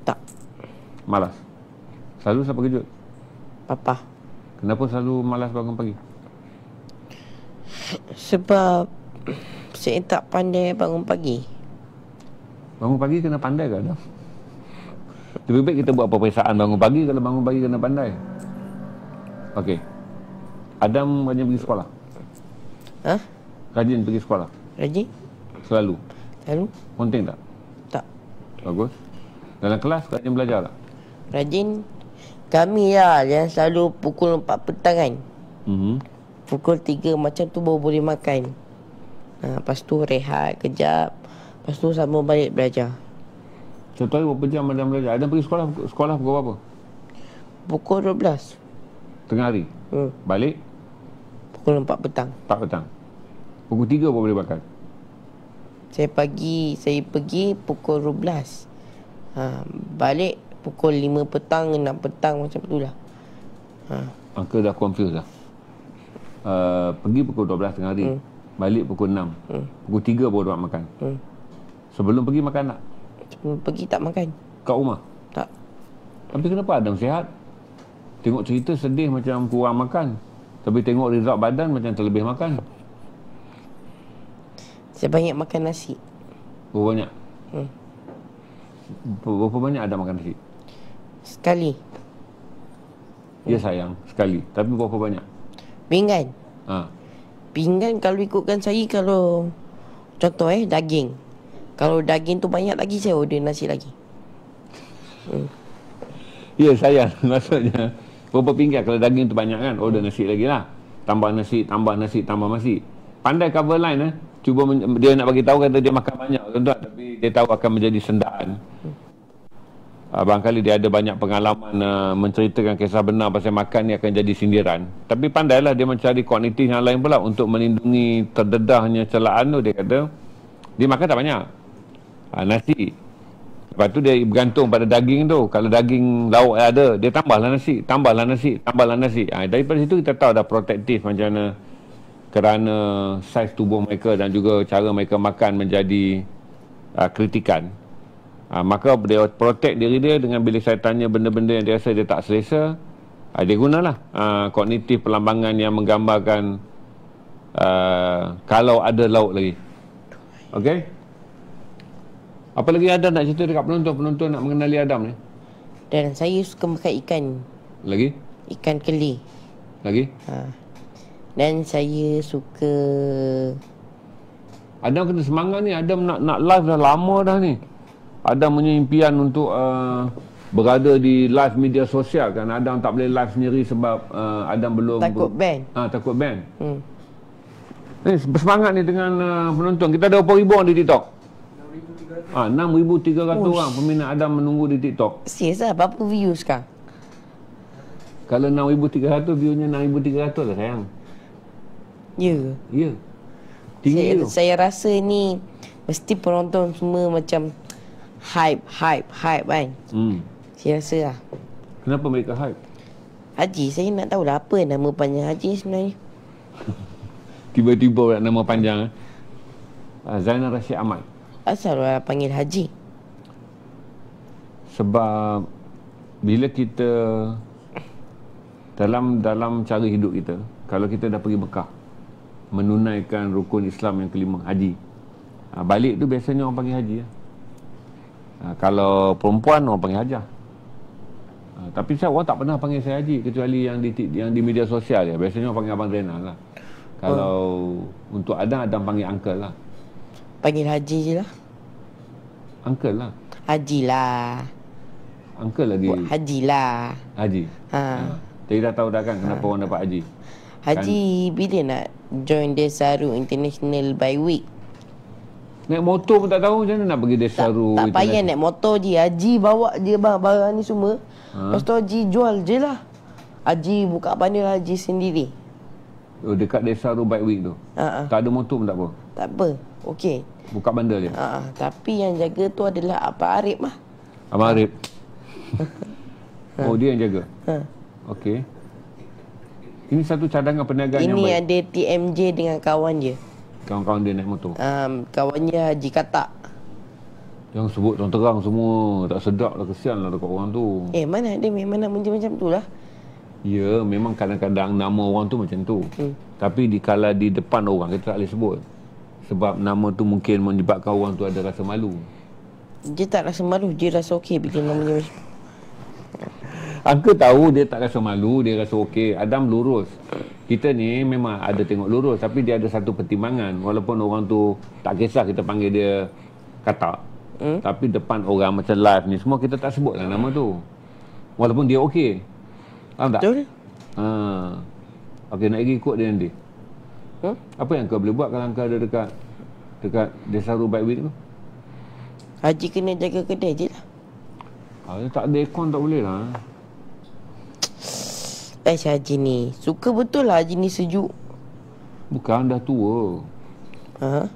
Speaker 2: Tak.
Speaker 1: Malas? Selalu siapa kejut?
Speaker 2: Papa.
Speaker 1: Kenapa selalu malas bangun pagi?
Speaker 2: Sebab saya tak pandai bangun pagi.
Speaker 1: Bangun pagi kena pandai ke Adam? Lebih baik kita buat peperiksaan bangun pagi. Kalau bangun pagi kena pandai. Okey. Adam rajin pergi sekolah? Rajin pergi sekolah?
Speaker 2: Rajin?
Speaker 1: Selalu?
Speaker 2: Selalu?
Speaker 1: Penting tak?
Speaker 2: Tak.
Speaker 1: Bagus. Dalam kelas rajin belajar tak?
Speaker 2: Rajin. Kami lah yang selalu pukul 4 petang kan. Pukul 3 macam tu baru boleh makan. Lepas tu rehat kejap. Lepas tu sambung balik belajar.
Speaker 1: Satu hari berapa jam Adam belajar? Adam pergi sekolah pukul berapa?
Speaker 2: Pukul 12.
Speaker 1: Tengah hari? Balik?
Speaker 2: Pukul 4 petang.
Speaker 1: 4 petang. Pukul 3 baru boleh makan?
Speaker 2: Saya pergi pukul 12. Balik pukul 5 petang, 6 petang macam tu lah.
Speaker 1: Angka dah confused dah. Pergi pukul 12 tengah hari. Balik pukul 6. Pukul 3 baru dapat makan. Sebelum pergi makan tak?
Speaker 2: Sebelum pergi tak makan.
Speaker 1: Kat rumah?
Speaker 2: Tak.
Speaker 1: Tapi kenapa Adam sihat? Tengok cerita sedih macam kurang makan. Tapi tengok result badan macam terlebih makan.
Speaker 2: Saya banyak makan nasi.
Speaker 1: Berapa banyak? Berapa banyak Adam makan nasi?
Speaker 2: Sekali.
Speaker 1: Ya sayang, sekali. Tapi berapa banyak?
Speaker 2: Pinggan.
Speaker 1: Ha.
Speaker 2: Pinggan kalau ikutkan saya, kalau contoh daging. Kalau daging tu banyak lagi, saya order nasi lagi.
Speaker 1: Ya sayang. Maksudnya berapa pinggan kalau daging tu banyak kan? Order nasi lagi lah. Tambah nasi, tambah nasi, tambah nasi. Pandai cover line Cuba dia nak bagi tahu kata dia makan banyak tuan-tuan, tapi dia tahu akan menjadi sendaan. Barangkali dia ada banyak pengalaman menceritakan kisah benar pasal makan ni akan jadi sindiran. Tapi pandailah dia mencari kognitif yang lain pula untuk melindungi terdedahnya celaan tu. Dia kata dia makan tak banyak. Nasi. Lepas tu dia bergantung pada daging tu. Kalau daging lauk ada, dia tambahlah nasi, tambahlah nasi, tambahlah nasi. Daripada situ kita tahu dah protektif macam mana, kerana saiz tubuh mereka dan juga cara mereka makan menjadi kritikan. Maka dia protect diri dia dengan bila saya tanya benda-benda yang dia rasa dia tak selesa, dia gunalah kognitif pelambangan yang menggambarkan kalau ada lauk lagi. Okey? Apa lagi Adam nak cerita dekat penonton nak mengenali Adam ni?
Speaker 2: Dan saya suka makan ikan.
Speaker 1: Lagi?
Speaker 2: Ikan keli.
Speaker 1: Lagi?
Speaker 2: Dan saya suka...
Speaker 1: Adam kena semangat ni. Adam nak live dah lama dah ni. Adam punya impian untuk berada di live media sosial kan. Adam tak boleh live sendiri sebab Adam belum...
Speaker 2: Takut ban.
Speaker 1: Takut ban. Bersemangat ni dengan penonton. Kita ada berapa ribu orang di TikTok? 6,300 orang peminat Adam menunggu di TikTok.
Speaker 2: Serius lah, berapa views sekarang?
Speaker 1: Kalau 6,300, view-nya 6,300 lah sayang.
Speaker 2: Ya.
Speaker 1: Ya. Tinggi tu.
Speaker 2: Saya rasa ni mesti penonton semua macam hype kan. Saya rasa lah.
Speaker 1: Kenapa mereka hype?
Speaker 2: Haji, saya nak tahu lah apa nama panjang Haji sebenarnya.
Speaker 1: Tiba-tiba nama panjang Zainal Rashid Ahmad.
Speaker 2: Asal orang panggil Haji?
Speaker 1: Sebab bila kita dalam cara hidup kita, kalau kita dah pergi Mekah menunaikan rukun Islam yang kelima, haji, balik tu biasanya orang panggil haji. Kalau perempuan orang panggil hajah. Tapi saya orang tak pernah panggil saya haji kecuali yang di media sosial ya. Biasanya orang panggil Abang Zainal lah. Kalau untuk Adam panggil uncle lah.
Speaker 2: Panggil Haji je lah.
Speaker 1: Uncle lah.
Speaker 2: Haji lah.
Speaker 1: Uncle lagi.
Speaker 2: Buat Haji lah.
Speaker 1: Haji. Jadi dah tahu dah kan kenapa orang dapat haji.
Speaker 2: Haji kan, bila nak join Desaru International by week?
Speaker 1: Naik motor pun tak tahu macam mana nak pergi Desaru.
Speaker 2: Tak payah naik motor je. Haji bawa je barang ni semua. Lepas tu Haji jual je lah. Haji buka bandar Haji sendiri.
Speaker 1: Dekat Desaru Bike Week tu. Tak ada motor pun tak apa.
Speaker 2: Tak apa. Okey.
Speaker 1: Buka bandar je.
Speaker 2: Tapi yang jaga tu adalah Abang Arif mah.
Speaker 1: Abang Arif. Oh, dia yang jaga. Okey. Ini satu cadangan perniagaan yang
Speaker 2: Ini
Speaker 1: baik.
Speaker 2: ada TMJ dengan kawan dia.
Speaker 1: Kawan-kawan dia naik motor.
Speaker 2: Kawannya Haji Katak.
Speaker 1: Jangan sebut terang-terang semua. Tak sedap lah, kesian lah dekat orang tu.
Speaker 2: Mana ada memang nak macam tu lah.
Speaker 1: Ya, memang kadang-kadang nama orang tu macam tu. Tapi kalau di depan orang, kita tak boleh sebut. Sebab nama tu mungkin menyebabkan orang tu ada rasa malu.
Speaker 2: Dia tak rasa malu, dia rasa okey bila namanya macam tu.
Speaker 1: Angka tahu dia tak rasa malu, dia rasa okey. Adam lurus. Kita ni memang ada tengok lurus, tapi dia ada satu pertimbangan. Walaupun orang tu tak kisah kita panggil dia Katak. Tapi depan orang macam live ni semua, kita tak sebut lah nama tu. Walaupun dia okey. Faham tak?
Speaker 2: Betul.
Speaker 1: Okey, nak pergi ikut dia nanti. Apa yang kau boleh buat kalau kau ada dekat Desaru Bike Week tu?
Speaker 2: Haji kena jaga kedai je lah.
Speaker 1: Tak ada aircon tak boleh lah.
Speaker 2: Haji ni suka betul lah Haji ni sejuk.
Speaker 1: Bukan, dah tua.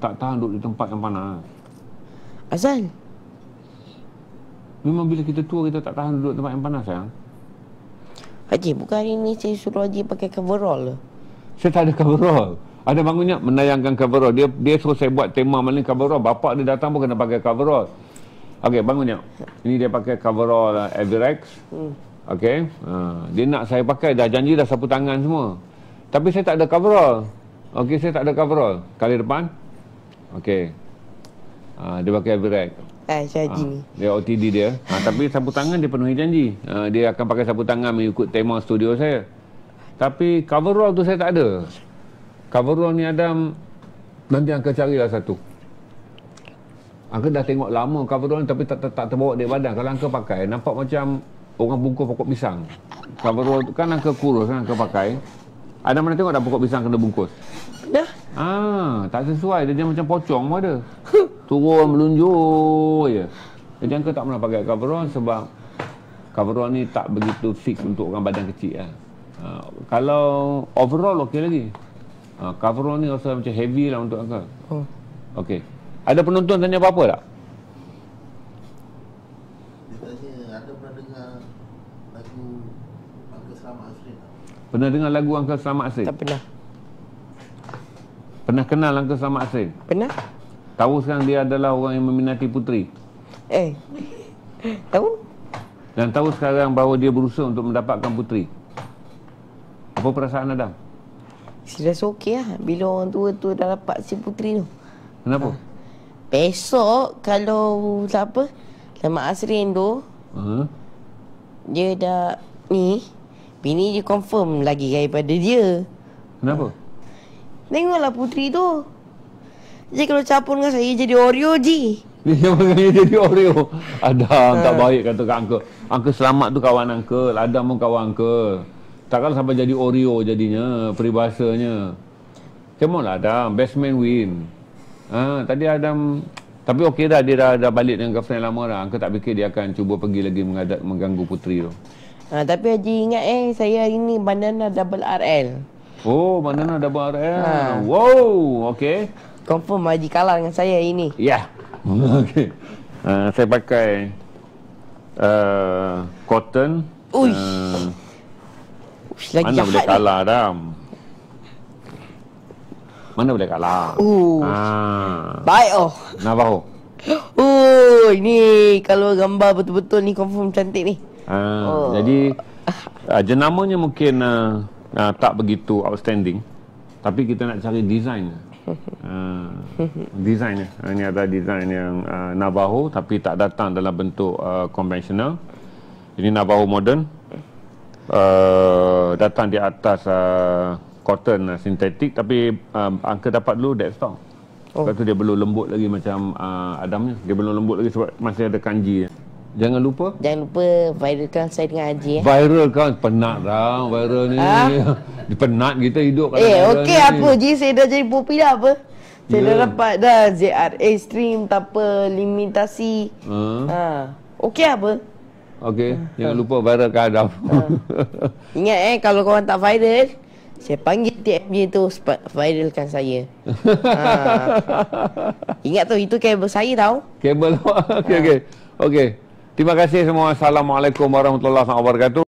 Speaker 1: Tak tahan duduk di tempat yang panas.
Speaker 2: Asal?
Speaker 1: Memang bila kita tua, kita tak tahan duduk tempat yang panas, sayang.
Speaker 2: Haji, bukan hari ni saya suruh Haji pakai coverall ke?
Speaker 1: Saya tak ada coverall. Ada bangunnya menayangkan coverall. Dia suruh saya buat tema malam coverall. Bapak dia datang pun kena pakai coverall. Okey, bangunnya. Ini dia pakai coverall Avirex. Okey. Dia nak saya pakai, dah janji dah sapu tangan semua. Tapi saya tak ada coverall. Okey, saya tak ada coverall. Kali depan. Okey. Dia pakai Avirex.
Speaker 2: Haji ni.
Speaker 1: Dia OTD dia. Tapi sapu tangan dia penuhi janji. Dia akan pakai sapu tangan mengikut tema studio saya. Tapi coverall tu saya tak ada. Coverall ni Adam, nanti Angka carilah satu. Angka dah tengok lama coverall ni, tapi tak terbawa di badan. Kalau Angka pakai, nampak macam orang bungkus pokok pisang. Coverall tu kan Angka kurus kan Angka pakai. Adam mana tengok dah pokok pisang kena bungkus?
Speaker 2: Dah.
Speaker 1: Tak sesuai. Dia macam pocong pun ada. Turun melunjuk je. Jadi Angka tak pernah pakai coverall sebab coverall ni tak begitu fix untuk orang badan kecil lah. Kalau overall okey lagi. Coverall ni rasa macam heavy lah untuk Angka. Okey. Ada penonton tanya apa-apa tak?
Speaker 3: Dia tanya, ada pernah dengar lagu Uncle Selamat Asrin tak?
Speaker 1: Pernah dengar lagu Uncle Selamat Asrin?
Speaker 2: Tak pernah.
Speaker 1: Pernah kenal Uncle Selamat Asrin?
Speaker 2: Pernah?
Speaker 1: Tahu sekarang dia adalah orang yang meminati puteri?
Speaker 2: Tahu?
Speaker 1: Dan tahu sekarang bahawa dia berusaha untuk mendapatkan puteri? Apa perasaan Adam?
Speaker 2: Saya rasa okey lah bila orang tua tu dah dapat si puteri tu.
Speaker 1: Kenapa?
Speaker 2: Besok kalau siapa Selamat Asrin tu dia dah ni, bini dia confirm lagi daripada dia.
Speaker 1: Kenapa?
Speaker 2: Tengoklah puteri tu. Jadi kalau campur dengan saya jadi Oreo je.
Speaker 1: Dia panggil jadi Oreo. Adam tak baik kata kat Uncle. Uncle Selamat tu kawan Uncle. Adam pun kawan Uncle. Takkan sampai jadi Oreo jadinya peribahasanya. Come on lah Adam, best man win. Tadi Adam, tapi okey dah, dia dah balik dengan girlfriend lama dah. Uncle tak fikir dia akan cuba pergi lagi mengganggu puteri tu.
Speaker 2: Tapi Haji ingat saya hari ni bandana double RL.
Speaker 1: Oh, bandana double RL. Wow, okey.
Speaker 2: Confirm Haji kalah dengan saya hari ni.
Speaker 1: Ya. Okey. Saya pakai cotton.
Speaker 2: Lagi
Speaker 1: mana
Speaker 2: jahat
Speaker 1: boleh
Speaker 2: ni.
Speaker 1: kalah Adam? Mana boleh kalah?
Speaker 2: Baik
Speaker 1: Navajo.
Speaker 2: Ini kalau gambar betul-betul ni confirm cantik ni.
Speaker 1: Jadi jenamanya mungkin tak begitu outstanding, tapi kita nak cari design. Design ini ada design yang Navajo tapi tak datang dalam bentuk konvensional. Ini Navajo modern, datang di atas cotton sintetik, tapi Angka dapat dulu dead stock. Lepas tu dia belum lembut lagi macam Adamnya. Dia belum lembut lagi sebab masih ada kanji. Jangan lupa
Speaker 2: viralkan saya dengan Haji.
Speaker 1: Viral kan, penat dah viral ni. Penat kita hidup kat
Speaker 2: okey apa je, saya dah jadi popular apa. Saya dah dapat dah ZRA stream tak apa, limitasi. Okey apa?
Speaker 1: Okey, jangan lupa viralkan Adam.
Speaker 2: Ingat kalau korang tak viral, saya panggil TMJ tu viralkan saya. Ingat tu, itu kabel saya tau.
Speaker 1: Kabel. Okey. Terima kasih semua. Assalamualaikum warahmatullahi wabarakatuh.